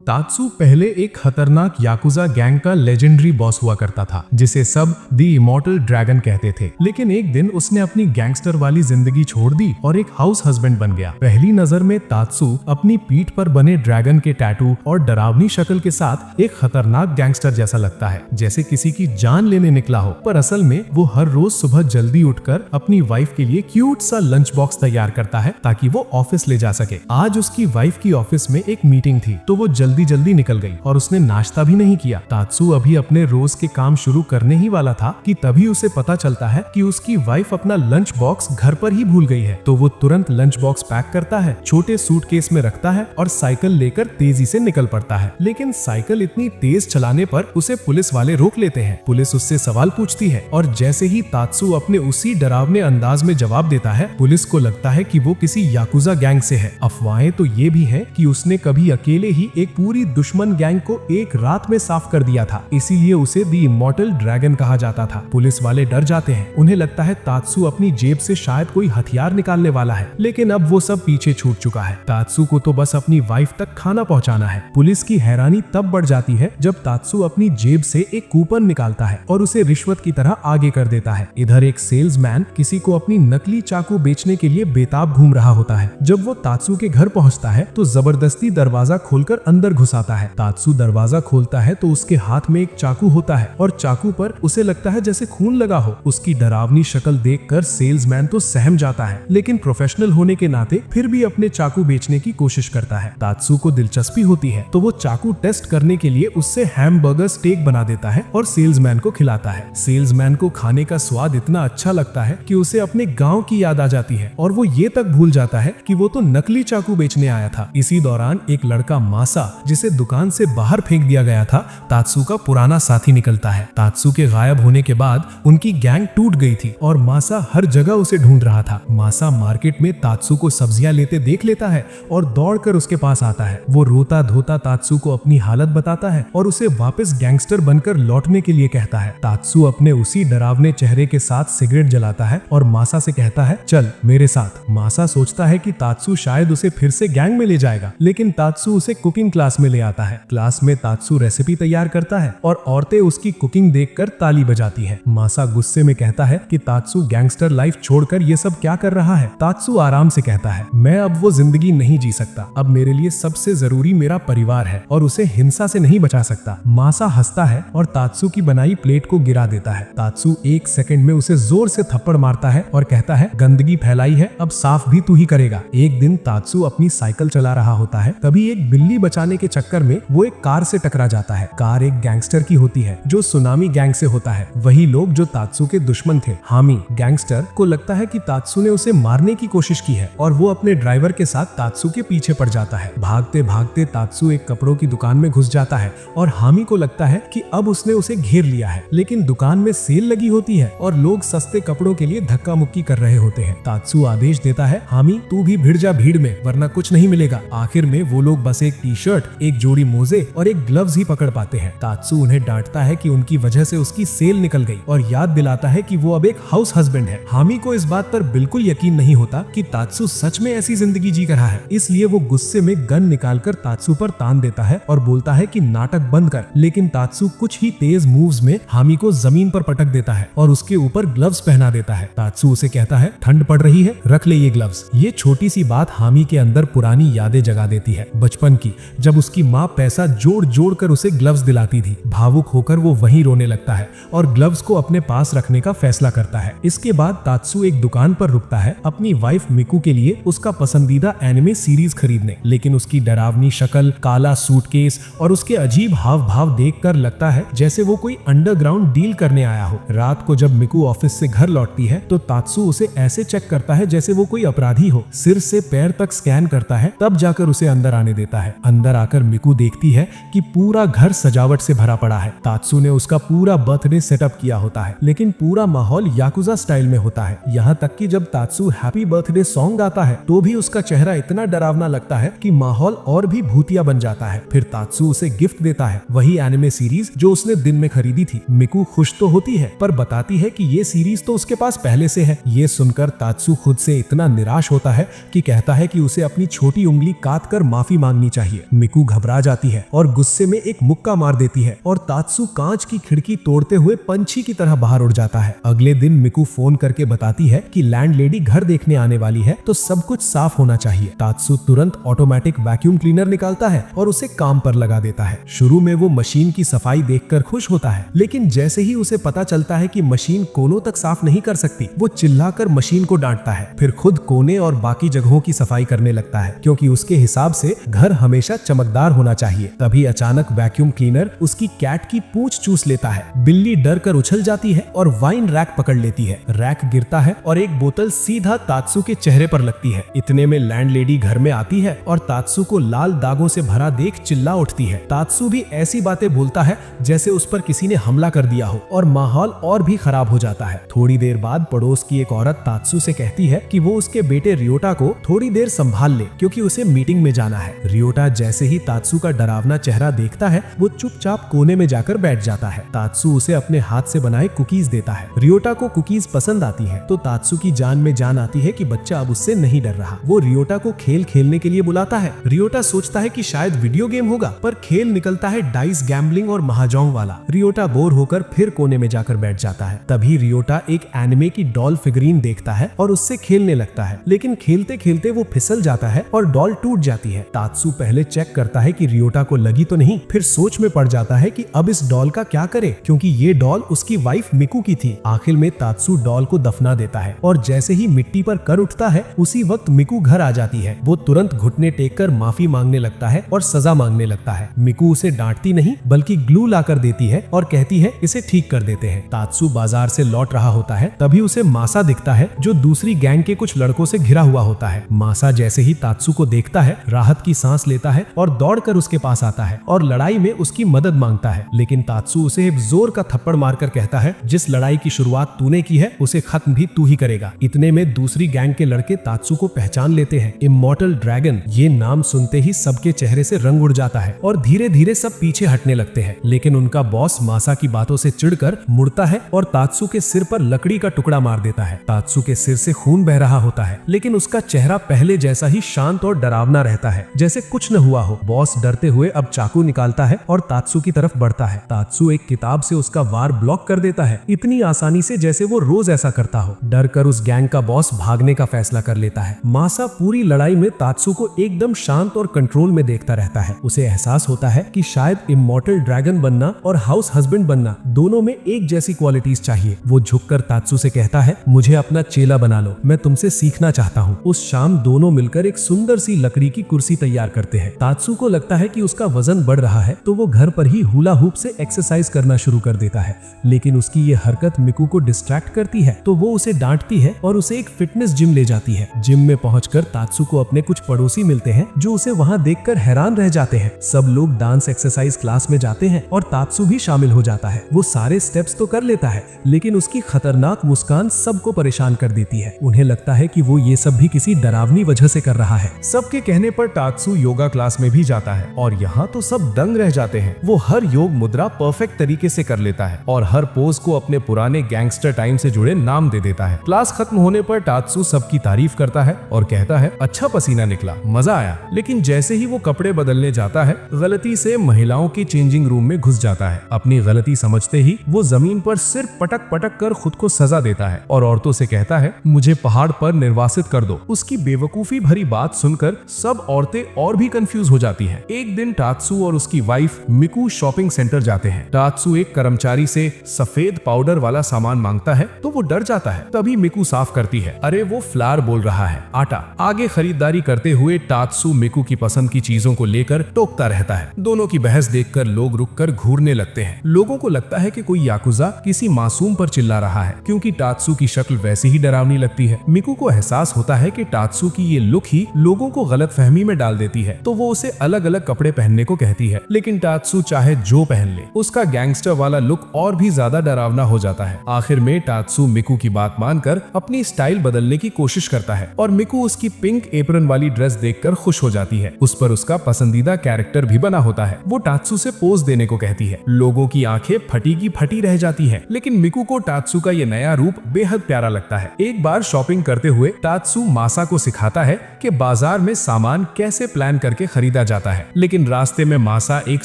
तात्सू पहले एक खतरनाक याकुजा गैंग का लेजेंडरी बॉस हुआ करता था, जिसे सब द इमॉर्टल ड्रैगन कहते थे। लेकिन एक दिन उसने अपनी गैंगस्टर वाली जिंदगी छोड़ दी और एक हाउस हस्बैंड बन गया। पहली नजर में तात्सू अपनी पीठ पर बने ड्रैगन के टैटू और डरावनी शक्ल के साथ एक खतरनाक गैंगस्टर जैसा लगता है, जैसे किसी की जान लेने निकला हो। पर असल में वो हर रोज सुबह जल्दी उठकर अपनी वाइफ के लिए क्यूट सा लंच बॉक्स तैयार करता है ताकि वो ऑफिस ले जा सके। आज उसकी वाइफ की ऑफिस में एक मीटिंग थी, तो वो जल्दी निकल गई और उसने नाश्ता भी नहीं किया। तात्सू अभी अपने रोज के काम शुरू करने ही वाला था कि तभी उसे पता चलता है कि उसकी वाइफ अपना लंच बॉक्स घर पर ही भूल गई है। तो वो तुरंत लंच बॉक्स पैक करता है, छोटे सूटकेस में रखता है और साइकिल लेकर तेजी से निकल पड़ता है। लेकिन साइकिल इतनी तेज चलाने पर उसे पुलिस वाले रोक लेते हैं। पुलिस उससे सवाल पूछती है और जैसे ही तात्सू अपने उसी डरावने अंदाज में जवाब देता है, पुलिस को लगता है कि वो किसी याकुजा गैंग से है। अफवाहें तो ये भी है कि उसने कभी अकेले ही एक पूरी दुश्मन गैंग को एक रात में साफ कर दिया था, इसीलिए उसे द इमॉर्टल ड्रैगन कहा जाता था। पुलिस वाले डर जाते हैं, उन्हें लगता है तात्सू अपनी जेब से शायद कोई हथियार निकालने वाला है। लेकिन अब वो सब पीछे छूट चुका है। तात्सू को तो बस अपनी वाइफ तक खाना पहुंचाना है। पुलिस की हैरानी तब बढ़ जाती है जब तात्सू अपनी जेब से एक कूपन निकालता है और उसे रिश्वत की तरह आगे कर देता है। इधर एक सेल्समैन किसी को अपनी नकली चाकू बेचने के लिए बेताब घूम रहा होता है। जब वो तात्सू के घर पहुंचता है तो जबरदस्ती दरवाजा खोलकर अंदर घुसाता है। तात्सू दरवाजा खोलता है तो उसके हाथ में एक चाकू होता है और चाकू पर उसे लगता है जैसे खून लगा हो। उसकी डरावनी शक्ल देखकर सेल्समैन तो सहम जाता है, लेकिन प्रोफेशनल होने के नाते फिर भी अपने चाकू बेचने की कोशिश करता है। तात्सू को दिलचस्पी होती है तो वो चाकू टेस्ट करने के लिए उससे हैमबर्गर स्टेक बना देता है और सेल्समैन को खिलाता है। सेल्समैन को खाने का स्वाद इतना अच्छा लगता है कि उसे अपने गाँव की याद आ जाती है और वो ये तक भूल जाता है कि वो तो नकली चाकू बेचने आया था। इसी दौरान एक लड़का मासा, जिसे दुकान से बाहर फेंक दिया गया था, तात्सू का पुराना साथी निकलता है। तात्सू के गायब होने के बाद उनकी गैंग टूट गई थी और मासा हर जगह उसे ढूंढ रहा था। मासा मार्केट में तात्सू को सब्जियां लेते देख लेता है और दौड़कर उसके पास आता है। वो रोता धोता तात्सू को अपनी हालत बताता है और उसे वापस गैंगस्टर बनकर लौटने के लिए कहता है। तात्सू अपने उसी डरावने चेहरे के साथ सिगरेट जलाता है और मासा से कहता है, चल मेरे साथ। मासा सोचता है कि तात्सू शायद उसे फिर से गैंग में ले जाएगा, लेकिन तात्सू उसे कुकिंग क्लास में ले आता है। क्लास में तात्सू रेसिपी तैयार करता है और औरतें उसकी कुकिंग देखकर ताली बजाती है। मासा गुस्से में कहता है कि तात्सू गैंगस्टर लाइफ छोड़कर ये सब क्या कर रहा है। तात्सू आराम से कहता है, मैं अब वो जिंदगी नहीं जी सकता। अब मेरे लिए सबसे जरूरी मेरा परिवार है और उसे हिंसा से नहीं बचा सकता। मासा हंसता है और तात्सू की बनाई प्लेट को गिरा देता है। तात्सू एक सेकंड में उसे जोर से थप्पड़ मारता है और कहता है, गंदगी फैलाई है, अब साफ भी तू ही करेगा। एक दिन तात्सू अपनी साइकिल चला रहा होता है, तभी एक बिल्ली बचाने के चक्कर में वो एक कार से टकरा जाता है। कार एक गैंगस्टर की होती है जो सुनामी गैंग से होता है, वही लोग जो तात्सू के दुश्मन थे। हामी गैंगस्टर को लगता है कि तात्सू ने उसे मारने की कोशिश की है और वो अपने ड्राइवर के साथ तात्सू के पीछे पड़ जाता है। भागते भागते तात्सू एक कपड़ों की दुकान में घुस जाता है और हामी को लगता है कि अब उसने उसे घेर लिया है, लेकिन दुकान में सेल लगी होती है और लोग सस्ते कपड़ों के लिए धक्का मुक्की कर रहे होते हैं। तात्सू आदेश देता है, हामी तू भी भिड़ जा भीड़ में, वरना कुछ नहीं मिलेगा। आखिर में वो लोग बस एक टी शर्ट, एक जोड़ी मोजे और एक ग्लव्स ही पकड़ पाते हैं। तात्सू उन्हें डांटता है कि उनकी वजह से उसकी सेल निकल गई और याद दिलाता है कि वो अब एक हाउस हस्बैंड है। हामी को इस बात पर बिल्कुल यकीन नहीं होता कि तात्सू सच में ऐसी जिंदगी जी रहा है, इसलिए वो गुस्से में गन निकालकर तात्सू पर तान देता है और बोलता है कि नाटक बंद कर। लेकिन तात्सू कुछ ही तेज मूव्स में हामी को जमीन पर पटक देता है और उसके ऊपर ग्लव्स पहना देता है। तात्सू उसे कहता है, ठंड पड़ रही है, रख ले ये ग्लव्स। ये छोटी सी बात हामी के अंदर पुरानी यादें जगा देती है, बचपन की, जब उसकी माँ पैसा जोड़ जोड़ कर उसे ग्लव्स दिलाती थी। भावुक होकर वो वहीं रोने लगता है और ग्लव्स को अपने पास रखने का फैसला करता है। इसके बाद तात्सू एक दुकान पर रुकता है अपनी वाइफ मिकू के लिए उसका पसंदीदा एनिमे सीरीज खरीदने, लेकिन उसकी डरावनी शक्ल, काला सूटकेस और उसके अजीब हाव भाव देखकर लगता है जैसे वो कोई अंडरग्राउंड डील करने आया हो। रात को जब मिकू ऑफिस से घर लौटती है तो तात्सू उसे ऐसे चेक करता है जैसे वो कोई अपराधी हो, सिर से पैर तक स्कैन करता है, तब जाकर उसे अंदर आने देता है। अंदर आकर मिकू देखती है कि पूरा घर सजावट से भरा पड़ा है। तात्सू ने उसका पूरा बर्थडे सेटअप किया होता है, लेकिन पूरा माहौल याकुजा स्टाइल में होता है। यहाँ तक कि जब तात्सू हैप्पी बर्थडे सॉन्ग गाता है तो भी उसका चेहरा इतना डरावना लगता है कि माहौल और भी भूतिया बन जाता है। फिर तात्सू उसे गिफ्ट देता है, वही एनिमे सीरीज जो उसने दिन में खरीदी थी। मिकू खुश तो होती है पर बताती है कि ये सीरीज तो उसके पास पहले से है। ये सुनकर तात्सू खुद से इतना निराश होता है कि कहता है कि उसे अपनी छोटी उंगली काट कर माफी मांगनी चाहिए। मिकू मिकू घबरा जाती है और गुस्से में एक मुक्का मार देती है और तात्सु कांच की खिड़की तोड़ते हुए पंछी की तरह बाहर उड़ जाता है। अगले दिन मिकू फोन करके बताती है कि लैंडलेडी घर देखने आने वाली है तो सब कुछ साफ होना चाहिए। तात्सु तुरंत ऑटोमेटिक वैक्यूम क्लीनर निकालता है और उसे काम पर लगा देता है। शुरू में वो मशीन की सफाई देखकर खुश होता है, लेकिन जैसे ही उसे पता चलता है कि मशीन कोनों तक साफ नहीं कर सकती, वो चिल्लाकर मशीन को डांटता है। फिर खुद कोने और बाकी जगहों की सफाई करने लगता है, क्योंकि उसके हिसाब से घर हमेशा चमकदार होना चाहिए। तभी अचानक वैक्यूम क्लीनर उसकी कैट की पूंछ चूस लेता है। बिल्ली डर कर उछल जाती है और वाइन रैक पकड़ लेती है। रैक गिरता है और एक बोतल सीधा तात्सु के चेहरे पर लगती है। इतने में लैंडलेडी घर में आती है और तात्सु को लाल दागों से भरा देख चिल्ला उठती है। तात्सु भी ऐसी बातें बोलता है जैसे उस पर किसी ने हमला कर दिया हो और माहौल और भी खराब हो जाता है। थोड़ी देर बाद पड़ोस की एक औरत तात्सु से कहती है कि वो उसके बेटे रियोटा को थोड़ी देर संभाल ले, क्योंकि उसे मीटिंग में जाना है। रियोटा जैसे ही तात्सु का डरावना चेहरा देखता है, वो चुपचाप कोने में जाकर बैठ जाता है। तात्सु उसे अपने हाथ से बनाए कुकीज देता है। रियोटा को कुकीज पसंद आती है तो तात्सु की जान में जान आती है कि बच्चा अब उससे नहीं डर रहा। वो रियोटा को खेल खेलने के लिए बुलाता है। रियोटा सोचता है कि शायद वीडियो गेम होगा, पर खेल निकलता है डाइस गैम्बलिंग और महाजोंग वाला। रियोटा बोर होकर फिर कोने में जाकर बैठ जाता है। तभी रियोटा एक एनिमे की डॉल फिगरीन देखता है और उससे खेलने लगता है, लेकिन खेलते खेलते वो फिसल जाता है और डॉल टूट जाती है। तात्सु पहले चेक करता है कि रियोटा को लगी तो नहीं, फिर सोच में पड़ जाता है कि अब इस डॉल का क्या करे, क्योंकि ये डॉल उसकी वाइफ मिकू की थी। आखिर में तात्सु डॉल को दफना देता है और जैसे ही मिट्टी पर कर उठता है, उसी वक्त मिकू घर आ जाती है। वो तुरंत घुटने टेक कर माफी मांगने लगता है और सजा मांगने लगता है। मिकू उसे डांटती नहीं बल्कि ग्लू लाकर देती है और कहती है इसे ठीक कर देते हैं। तात्सु बाजार से लौट रहा होता है, तभी उसे मासा दिखता है जो दूसरी गैंग के कुछ लड़कों से घिरा हुआ होता है। मासा जैसे ही तात्सु को देखता है, राहत की सांस लेता है और दौड़कर उसके पास आता है और लड़ाई में उसकी मदद मांगता है। लेकिन तात्सु उसे एक जोर का थप्पड़ मारकर कहता है, जिस लड़ाई की शुरुआत तूने की है उसे खत्म भी तू ही करेगा। इतने में दूसरी गैंग के लड़के तात्सु को पहचान लेते हैं। इमॉर्टल ड्रैगन, ये नाम सुनते ही सबके चेहरे से रंग उड़ जाता है और धीरे धीरे सब पीछे हटने लगते हैं। लेकिन उनका बॉस मासा की बातों से चिढ़कर मुड़ता है और तात्सु के सिर पर लकड़ी का टुकड़ा मार देता है। तात्सु के सिर से खून बह रहा होता है, लेकिन उसका चेहरा पहले जैसा ही शांत और डरावना रहता है, जैसे कुछ न हुआ हो। बॉस डरते हुए अब चाकू निकालता है और तात्सु की तरफ बढ़ता है। तात्सु एक किताब से उसका वार ब्लॉक कर देता है, इतनी आसानी से जैसे वो रोज ऐसा करता हो। डर कर उस गैंग का बॉस भागने का फैसला कर लेता है। मासा पूरी लड़ाई में तात्सु को एकदम शांत और कंट्रोल में देखता रहता है। उसे एहसास होता है कि शायद इमॉर्टल ड्रैगन बनना और हाउस हस्बैंड बनना दोनों में एक जैसी क्वालिटीज चाहिए। वो झुककर तात्सु से कहता है, मुझे अपना चेला बना लो, मैं तुमसे सीखना चाहता हूँ। उस शाम दोनों मिलकर एक सुंदर सी लकड़ी की कुर्सी तैयार करते हैं। तात्सु को लगता है कि उसका वजन बढ़ रहा है, तो वो घर पर ही हुला हुप से एक्सरसाइज करना शुरू कर देता है। लेकिन उसकी ये हरकत मिकू को डिस्ट्रैक्ट करती है, तो वो उसे डांटती है और उसे एक फिटनेस जिम ले जाती है। जिम में पहुंचकर तात्सु को अपने कुछ पड़ोसी मिलते हैं जो उसे वहां देखकर हैरान रह जाते हैं। सब लोग डांस एक्सरसाइज क्लास में जाते हैं और तात्सु भी शामिल हो जाता है। वो सारे स्टेप्स तो कर लेता है, लेकिन उसकी खतरनाक मुस्कान सबको परेशान कर देती है। उन्हें लगता है कि वो ये सब भी किसी डरावनी वजह से कर रहा है। सबके कहने पर तात्सु योगा क्लास में भी जाता है और यहाँ तो सब दंग रह जाते हैं। वो हर योग मुद्रा परफेक्ट तरीके से कर लेता है और हर पोज को अपने पुराने गैंगस्टर टाइम से जुड़े नाम दे देता है। क्लास खत्म होने पर तात्सु सबकी तारीफ करता है और कहता है, अच्छा पसीना निकला, मजा आया। लेकिन जैसे ही वो कपड़े बदलने जाता है, गलती से महिलाओं की चेंजिंग रूम में घुस जाता है। अपनी गलती समझते ही वो जमीन पर सिर पटक पटक कर खुद को सजा देता है और औरतों से कहता है, मुझे पहाड़ पर निर्वासित कर दो। उसकी बेवकूफी भरी बात सुनकर सब औरतें और भी कंफ्यूज हो जाती हैं। एक दिन तात्सु और उसकी वाइफ मिकू शॉपिंग सेंटर जाते हैं। तात्सु एक कर्मचारी से सफेद पाउडर वाला सामान मांगता है तो वो डर जाता है। तभी मिकू साफ करती है, अरे वो फ्लावर बोल रहा है, आटा। आगे खरीदारी करते हुए तात्सु मिकू की पसंद की चीजों को लेकर टोकता रहता है। दोनों की बहस देखकर लोग रुककर घूरने लगते हैं। लोगों को लगता है कि कोई याकुजा किसी मासूम पर चिल्ला रहा है, क्योंकि तात्सु की शक्ल वैसी ही डरावनी लगती है। मिकू को एहसास होता है कि तात्सु की ये लुक ही लोगों को गलतफहमी में डाल देती है, तो वो उसे अलग अलग कपड़े पहनने को कहती है। लेकिन तात्सु चाहे जो पहन ले, उसका गैंगस्टर वाला लुक और भी ज्यादा डरावना हो जाता है। आखिर में तात्सु मिकू की बात मानकर अपनी स्टाइल बदलने की कोशिश करता है और मिकू उसकी पिंक एप्रन वाली ड्रेस देखकर खुश हो जाती है। उस पर उसका पसंदीदा कैरेक्टर भी बना होता है। वो तात्सु से पोज देने को कहती है। लोगों की आंखें फटी की फटी रह जाती हैं, लेकिन मिकू को तात्सु का ये नया रूप बेहद प्यारा लगता है। एक बार शॉपिंग करते हुए तात्सु मासा को सिखाता है कि बाजार में सामान कैसे प्लान करके खरीदा जाता है, लेकिन रास्ते में मासा एक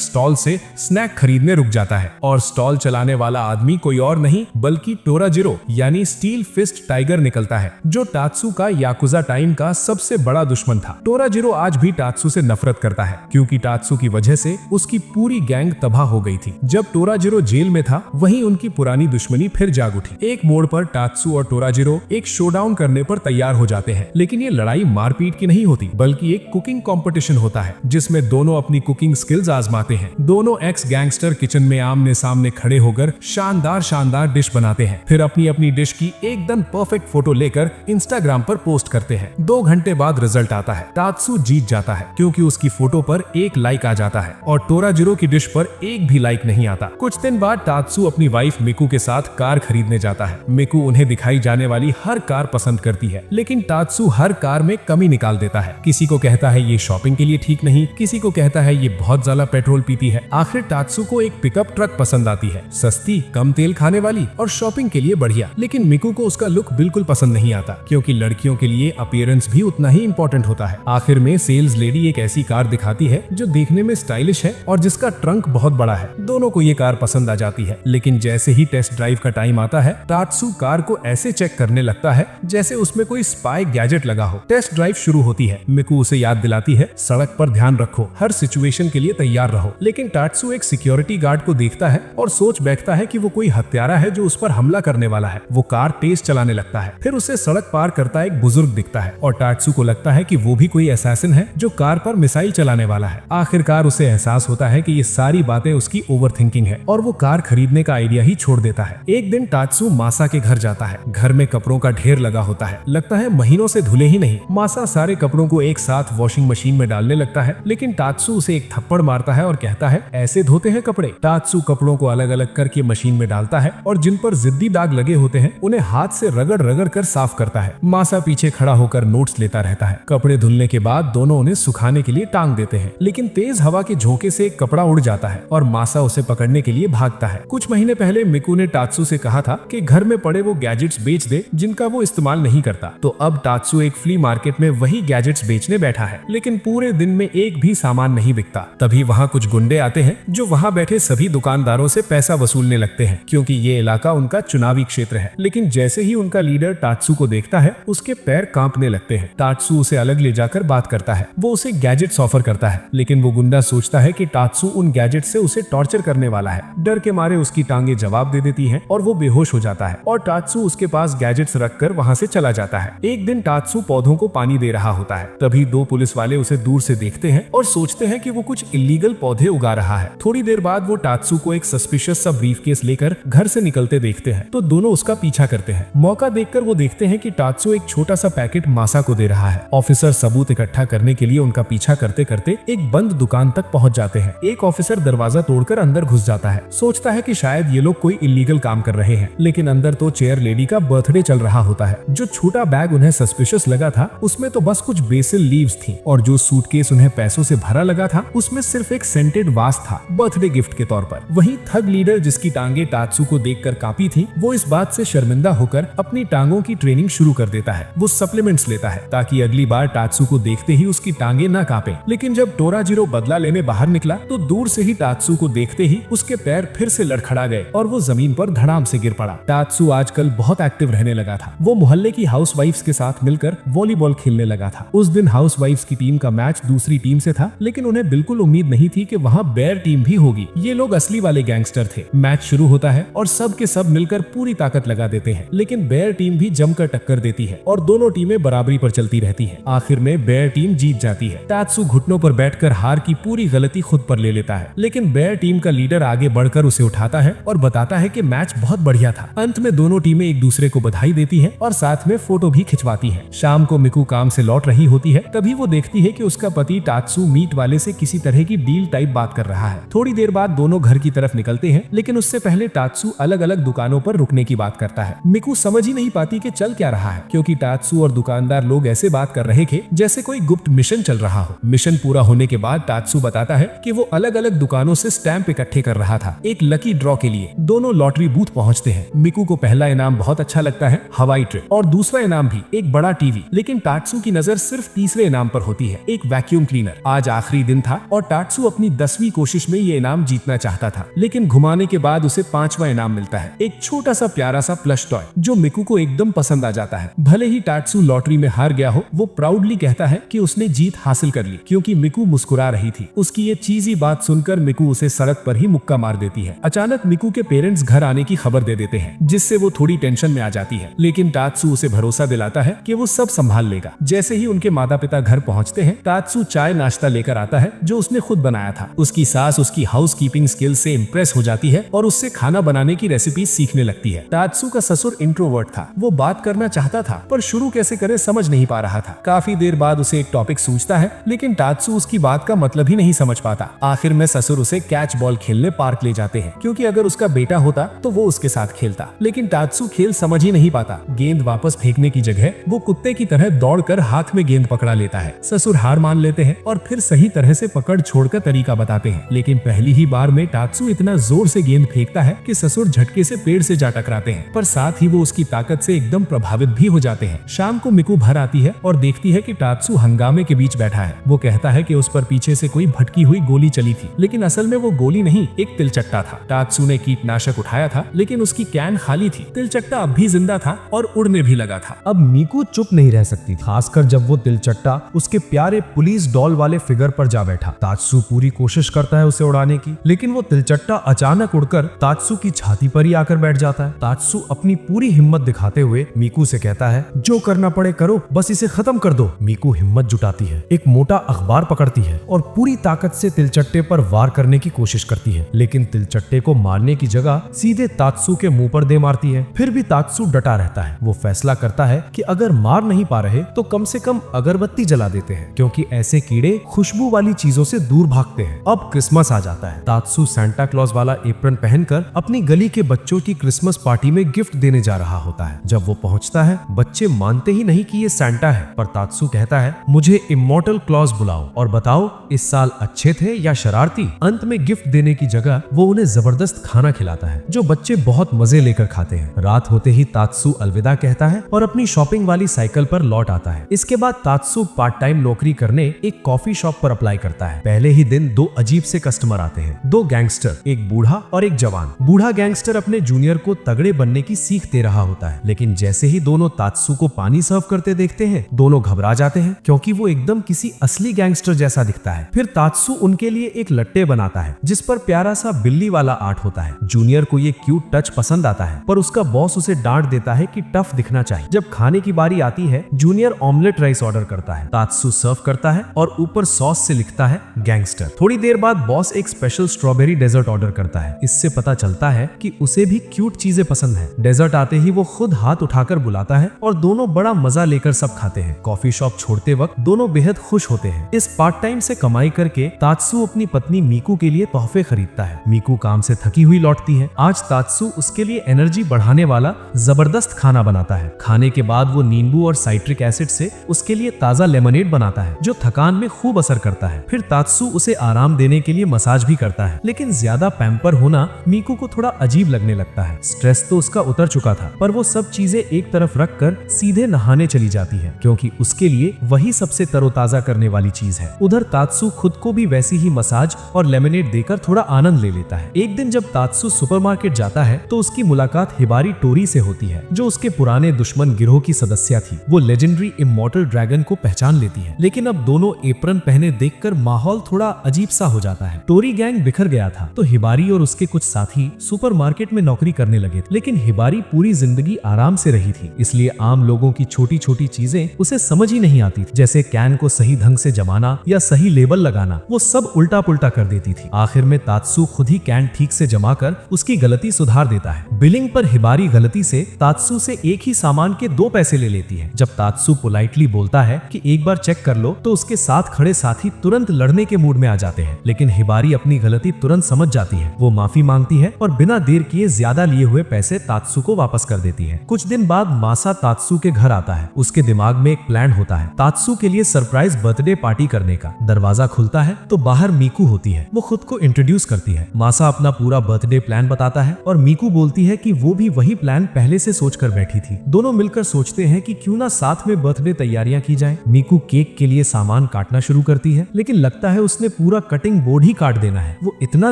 स्टॉल से स्नैक खरीदने रुक जाता है और स्टॉल चलाने वाला आदमी कोई और नहीं बल्कि टोराजिरो यानी स्टील फिस्ट टाइगर निकलता है, जो टात्सु का याकुजा टाइम का सबसे बड़ा दुश्मन था। टोराजिरो आज भी टात्सु से नफरत करता है क्योंकि टात्सु की वजह से उसकी पूरी गैंग तबाह हो गई थी। जब टोराजिरो जेल में था वहीं उनकी पुरानी दुश्मनी फिर जाग उठी। एक मोड़ पर टात्सु और टोराजिरो एक शोडाउन करने पर तैयार हो जाते हैं, लेकिन ये लड़ाई मारपीट की नहीं होती बल्कि एक कुकिंग कंपटीशन होता है जिसमें दोनों अपनी कुकिंग स्किल्स आजमाते हैं। दोनों एक्स गैंगस्टर किचन में आमने सामने खड़े होकर शानदार डिश बनाते हैं, फिर अपनी अपनी डिश की एकदम परफेक्ट फोटो लेकर इंस्टाग्राम पर पोस्ट करते हैं। 2 घंटे बाद रिजल्ट आता है। टात्सु जीत जाता है क्योंकि उसकी फोटो पर 1 लाइक आ जाता है और टोराजिरो की डिश पर 1 भी लाइक नहीं आता। कुछ दिन बाद टात्सु अपनी वाइफ मिकू के साथ कार खरीदने जाता है। मिकू उन्हें दिखाई जाने वाली हर कार पसंद करती है, लेकिन टात्सु हर कार में कमी निकाल देता है। किसी को कहता है ये शॉपिंग के लिए ठीक नहीं, किसी को कहता है ये बहुत ज्यादा पेट्रोल पीती है। आखिर टात्सु को एक पिकअप ट्रक पसंद आती है, सस्ती, कम तेल खाने वाली और शॉपिंग के लिए बढ़िया। लेकिन मिकू को उसका लुक बिल्कुल पसंद नहीं आता क्योंकि लड़कियों के लिए अपीयरेंस भी उतना ही इंपॉर्टेंट होता है। आखिर में सेल्स लेडी एक ऐसी कार दिखाती है जो देखने में स्टाइलिश है और जिसका ट्रंक बहुत बड़ा है। दोनों को ये कार पसंद आ जाती है, लेकिन जैसे ही टेस्ट ड्राइव का टाइम आता है टात्सु कार को ऐसे चेक करने लगता है जैसे उसमें कोई स्पाई गैजेट लगा हो। टेस्ट ड्राइव शुरू होती है। मिकू उसे याद दिलाती है सड़क पर ध्यान रखो, हर सिचुएशन के लिए तैयार रहो। लेकिन टात्सु एक सिक्योरिटी गार्ड को देखता है और सोच बैठता है कि वो कोई हत्यारा है जो उस पर हमला करने वाला है। वो कार तेज चलाने लगता है। फिर उसे सड़क पार करता एक बुजुर्ग दिखता है और टात्सु को लगता है कि वो भी कोई असैसिन है जो कार पर मिसाइल चलाने वाला है। आखिरकार उसे एहसास होता है कि ये सारी बातें उसकी ओवरथिंकिंग है और वो कार खरीदने का आइडिया ही छोड़ देता है। एक दिन टात्सु मासा के घर जाता है। घर में कपड़ों का ढेर लगा होता है, लगता है महीनों से धुले ही नहीं। मासा सारे कपड़ों को एक साथ वॉशिंग मशीन में डालने लगता है, लेकिन टात्सु उसे एक थप्पड़ मारता है और कहता है ऐसे धोते हैं कपड़े। टात्सु कपड़ों को अलग अलग करके मशीन में डालता है और जिन पर जिद्दी दाग लगे होते हैं उन्हें हाथ से रगड़ रगड़ कर साफ करता है। मासा पीछे खड़ा होकर नोट्स लेता रहता है। कपड़े धुलने के बाद दोनों उन्हें सुखाने के लिए टांग देते हैं, लेकिन तेज हवा के झोंके से एक कपड़ा उड़ जाता है और मासा उसे पकड़ने के लिए भागता है। कुछ महीने पहले मिकू ने टात्सु से कहा था कि घर में पड़े वो गैजेट्स बेच दे जिनका वो इस्तेमाल नहीं करता, तो अब टात्सु एक फ्ली मार्केट में वही गैजेट्स बेचने बैठा है, लेकिन पूरे दिन में एक भी सामान नहीं बिकता। तभी वहाँ कुछ गुंडे आते हैं जो वहाँ बैठे सभी दुकानदारों से पैसा वसूलने लगते हैं क्योंकि ये इलाका उनका चुनावी क्षेत्र है। लेकिन जैसे ही उनका लीडर टात्सु को देखता है उसके पैर कांपने लगते हैं। टात्सु उसे अलग ले जाकर बात करता है। वो उसे गैजेट्स ऑफर करता है, लेकिन वो गुंडा सोचता है कि टात्सु उन गैजेट से उसे टॉर्चर करने वाला है। डर के मारे उसकी टांगे जवाब दे देती हैं और वो बेहोश हो जाता है और टात्सु उसके पास गैजेट्स रखकर वहाँ से चला जाता है। एक दिन टात्सु पौधों को पानी दे रहा होता है, तभी 2 पुलिस वाले उसे दूर से देखते हैं और सोचते हैं कि वो कुछ इलीगल पौधे उगा रहा है। थोड़ी देर बाद वो टात्सु को एक सस्पिशियस सा ब्रीफकेस लेकर घर से निकलते देखते हैं, तो दोनों उसका पीछा करते हैं। मौका देखकर वो देखते हैं कि टात्सु एक छोटा सा पैकेट मासा को दे रहा है। ऑफिसर सबूत इकट्ठा करने के लिए उनका पीछा करते करते एक बंद दुकान तक पहुंच जाते हैं। एक ऑफिसर दरवाजा तोड़कर अंदर घुस जाता है। सोचता है कि शायद ये लोग कोई इलीगल काम कर रहे हैं, लेकिन अंदर तो चेयर लेडी का बर्थडे चल रहा होता है। जो छोटा बैग उन्हें सस्पिशियस लगा था उसमें तो बस कुछ बेसिल लीव्स थी और जो सूटकेस उन्हें पैसों से भरा लगा था उसमें सिर्फ एक सेंटेड वास था बर्थडे गिफ्ट के तौर पर। वहीं थग लीडर जिसकी टांगे टात्सु को देखकर कांपी थी, वो इस बात से शर्मिंदा होकर अपनी टांगों की ट्रेनिंग शुरू कर देता है। वो सप्लीमेंट्स लेता है ताकि अगली बार टात्सु को देखते ही उसकी टांगे न कांपे। लेकिन जब टोराजिरो बदला लेने बाहर निकला तो दूर से ही टात्सु को देखते ही उसके पैर फिर से लड़खड़ा गए और वो जमीन पर धड़ाम से गिर पड़ा। टात्सु आजकल बहुत एक्टिव रहने लगा था। वो मोहल्ले की हाउसवाइफ्स के साथ मिलकर वॉलीबॉल खेलने लगा था। उस दिन हाउसवाइफ्स की टीम का मैच दूसरी टीम से था, लेकिन उन्हें बिल्कुल उम्मीद नहीं थी कि वहाँ बेयर टीम भी होगी। ये लोग असली वाले गैंगस्टर थे। मैच शुरू होता है और सब के सब मिलकर पूरी ताकत लगा देते हैं, लेकिन बेयर टीम भी जमकर टक्कर देती है और दोनों टीमें बराबरी पर चलती रहती हैं। आखिर में बेयर टीम जीत जाती है। टात्सु घुटनों पर बैठकर हार की पूरी गलती खुद पर ले लेता है, लेकिन बेयर टीम का लीडर आगे बढ़कर उसे उठाता है और बताता है कि मैच बहुत बढ़िया था। अंत में दोनों टीमें एक दूसरे को बधाई देती हैं और साथ में फोटो भी खिंचवाती हैं। शाम को मिकू काम से लौट रही होती है, तभी वो देखती है कि उसका पति टात्सु मीट वाले से किसी तरह की डील टाइप बात कर रहा है। थोड़ी देर बाद दोनों घर की तरफ निकलते हैं, लेकिन उससे पहले टात्सु अलग अलग दुकानों पर रुकने की बात करता है। मिकू समझ ही नहीं पाती कि चल क्या रहा है, क्योंकि टात्सु और दुकानदार लोग ऐसे बात कर रहे थे जैसे कोई गुप्त मिशन चल रहा हो। मिशन पूरा होने के बाद टात्सु बताता है कि वो अलग अलग दुकानों से स्टैंप इकट्ठे कर रहा था एक लकी ड्रॉ के लिए। दोनों लॉटरी बूथ पहुंचते हैं। मिकू को पहला इनाम बहुत अच्छा लगता है, हवाई ट्रिप, और दूसरा इनाम भी एक बड़ा टीवी। लेकिन टात्सु की नजर सिर्फ तीसरे इनाम पर होती है, एक वैक्यूम क्लीनर। विनर। आज आखिरी दिन था और टात्सू अपनी 10वीं कोशिश में ये इनाम जीतना चाहता था, लेकिन घुमाने के बाद उसे 5वां इनाम मिलता है, एक छोटा सा प्यारा सा प्लश टॉय जो मिकू को एकदम पसंद आ जाता है। भले ही टात्सू लॉटरी में हार गया हो, वो प्राउडली कहता है कि उसने जीत हासिल कर ली क्योंकि मिकू मुस्कुरा रही थी। उसकी ये चीजी बात सुनकर मिकू उसे सड़क पर ही मुक्का मार देती है। अचानक मिकू के पेरेंट्स घर आने की खबर दे देते हैं, जिससे वो थोड़ी टेंशन में आ जाती है, लेकिन टात्सू उसे भरोसा दिलाता है कि वो सब संभाल लेगा। जैसे ही उनके माता पिता घर पहुंचते हैं, टात्सू चाय नाश्ता लेकर आता है जो उसने खुद बनाया था। उसकी सास उसकी हाउस कीपिंग स्किल से इम्प्रेस हो जाती है और उससे खाना बनाने की रेसिपी सीखने लगती है। टात्सू का ससुर इंट्रोवर्ट था, वो बात करना चाहता था पर शुरू कैसे करे समझ नहीं पा रहा था। काफी देर बाद उसे एक टॉपिक सूझता है, लेकिन टात्सू उसकी बात का मतलब ही नहीं समझ पाता। आखिर में ससुर उसे कैच बॉल खेलने पार्क ले जाते हैं, क्योंकि अगर उसका बेटा होता तो वो उसके साथ खेलता, लेकिन टात्सू खेल समझ ही नहीं पाता। गेंद वापस फेंकने की जगह वो कुत्ते की तरह दौड़कर हाथ में गेंद पकड़ा लेता है। ससुर हार मान लेते हैं और फिर सही तरह से पकड़ छोड़कर तरीका बताते हैं, लेकिन पहली ही बार में टात्सू इतना जोर से गेंद फेंकता है कि ससुर झटके से पेड़ से जा टकराते हैं, पर साथ ही वो उसकी ताकत से एकदम प्रभावित भी हो जाते हैं। शाम को मिकू घर आती है और देखती है कि टात्सू हंगामे के बीच बैठा है। वो कहता है कि उस पर पीछे से कोई भटकी हुई गोली चली थी, लेकिन असल में वो गोली नहीं, एक तिलचट्टा था। टात्सू ने कीटनाशक उठाया था, लेकिन उसकी कैन खाली थी। तिलचट्टा अब भी जिंदा था और उड़ने भी लगा था। अब मीकू चुप नहीं रह सकती, खासकर जब वो तिलचट्टा उसके प्यारे पुलिस डॉल वाले फिगर पर जा बैठा। तात्सू पूरी कोशिश करता है उसे उड़ाने की, लेकिन वो तिलचट्टा अचानक उड़कर तात्सू की छाती पर ही आकर बैठ जाता है। तात्सू अपनी पूरी हिम्मत दिखाते हुए मीकू से कहता है, जो करना पड़े करो, बस इसे खत्म कर दो। मीकू हिम्मत जुटाती है, एक मोटा अखबार पकड़ती है और पूरी ताकत से तिलचट्टे पर वार करने की कोशिश करती है, लेकिन तिलचट्टे को मारने की जगह सीधे तात्सू के मुंह पर दे मारती है। फिर भी तात्सू डटा रहता है। वो फैसला करता है कि अगर मार नहीं पा रहे तो कम से कम अगरबत्ती जला देते हैं, क्योंकि ऐसे कीड़े खुशबू वाली चीजों से दूर भागते हैं। अब क्रिसमस आ जाता है। तात्सू सांता क्लॉज वाला एप्रन पहनकर अपनी गली के बच्चों की क्रिसमस पार्टी में गिफ्ट देने जा रहा होता है। जब वो पहुंचता है, बच्चे मानते ही नहीं कि ये सांता है, पर तात्सू कहता है, मुझे इमॉर्टल क्लॉज बुलाओ और बताओ इस साल अच्छे थे या शरारती। अंत में गिफ्ट देने की जगह वो उन्हें जबरदस्त खाना खिलाता है, जो बच्चे बहुत मजे लेकर खाते हैं। रात होते ही तात्सू अलविदा कहता है और अपनी शॉपिंग वाली साइकिल पर लौट आता है। इसके बाद तात्सू पार्ट टाइम नौकरी करने एक कॉफी शॉप पर अप्लाई करता है। पहले ही दिन दो अजीब से कस्टमर आते हैं, दो गैंगस्टर, एक बूढ़ा और एक जवान। बूढ़ा गैंगस्टर अपने जूनियर को तगड़े बनने की सीख दे रहा होता है, लेकिन जैसे ही दोनों तात्सू को पानी सर्व करते देखते हैं, दोनों घबरा जाते हैं, क्योंकि वो एकदम किसी असली गैंगस्टर जैसा दिखता है। फिर तात्सू उनके लिए एक लट्टे बनाता है, जिस पर प्यारा सा बिल्ली वाला आर्ट होता है। जूनियर को ये क्यूट टच पसंद आता है, पर उसका बॉस उसे डांट देता है कि टफ दिखना चाहिए। जब खाने की बारी आती है, जूनियर ऑमलेट राइस ऑर्डर करता है। तात्सू सर्व करता है और ऊपर सॉस से लिखता है गैंगस्टर। थोड़ी देर बाद बॉस एक स्पेशल स्ट्रॉबेरी डेजर्ट ऑर्डर करता है। इससे पता चलता है कि उसे भी क्यूट चीजें पसंद है। डेजर्ट आते ही वो खुद हाथ उठाकर बुलाता है और दोनों बड़ा मजा लेकर सब खाते हैं। कॉफी शॉप छोड़ते वक्त दोनों बेहद खुश होते हैं। इस पार्ट टाइम से कमाई करके तात्सू अपनी पत्नी मीकू के लिए तोहफे खरीदता है। मीकू काम से थकी हुई लौटती है। आज तात्सू उसके लिए एनर्जी बढ़ाने वाला जबरदस्त खाना बनाता है। खाने के बाद वो नींबू और साइट्रिक एसिड से उसके लिए ताजा लेमनेड बनाता है, जो थकान में खूब असर करता है। फिर तात्सू उसे आराम देने के लिए मसाज भी करता है, लेकिन ज्यादा पैम्पर होना मीकू को थोड़ा अजीब लगने लगता है। स्ट्रेस तो उसका उतर चुका था, पर वो सब चीजें एक तरफ रखकर सीधे नहाने चली जाती है, क्योंकि उसके लिए वही सबसे तरोताजा करने वाली चीज है। उधर तात्सू खुद को भी वैसी ही मसाज और लेमनेड देकर थोड़ा आनंद ले लेता है। एक दिन जब तात्सू सुपरमार्केट जाता है तो उसकी मुलाकात हिबारी टोरी से होती है, जो उसके पुराने दुश्मन गिरोह की सदस्य थी। वो लेजेंडरी इमॉर्टल ड्रैगन को पहचान लेती है, लेकिन अब दोनों एप्रन पहने देखकर माहौल थोड़ा अजीब सा हो जाता है। टोरी गैंग बिखर गया था, तो हिबारी और उसके कुछ साथी सुपरमार्केट में नौकरी करने लगे, लेकिन हिबारी पूरी जिंदगी आराम से रही थी, इसलिए आम लोगों की छोटी छोटी चीजें उसे समझ ही नहीं आती थी, जैसे कैन को सही ढंग से जमाना या सही लेबल लगाना। वो सब उल्टा पुल्टा कर देती थी। आखिर में तात्सू खुद ही कैन ठीक से जमाकर उसकी गलती सुधार देता है। बिलिंग पर हिबारी गलती से तात्सू से एक ही सामान के 2 पैसे ले लेती है। जब तात्सू पोलाइटली बोलता है कि एक बार चेक कर लो, तो उसके साथ खड़े साथी तुरंत लड़ने के मूड में आ जाते हैं, लेकिन हिबारी अपनी गलती तुरंत समझ जाती है। वो माफी मांगती है और बिना देर किए ज्यादा लिए हुए पैसे तात्सू को वापस कर देती है। कुछ दिन बाद मासा तात्सू के घर आता है। उसके दिमाग में एक प्लान होता है, तात्सू के लिए सरप्राइज बर्थडे पार्टी करने का। दरवाजा खुलता है तो बाहर मीकू होती है। वो खुद को इंट्रोड्यूस करती है। मासा अपना पूरा बर्थडे प्लान बताता है और मीकू बोलती है कि वो भी वही प्लान पहले से सोच कर बैठी थी। दोनों मिलकर सोचते हैं कि क्यों ना साथ में बर्थडे तैयारियां की जाएं। मीकू केक के लिए सामान काटने काटना शुरू करती है, लेकिन लगता है उसने पूरा कटिंग बोर्ड ही काट देना है। वो इतना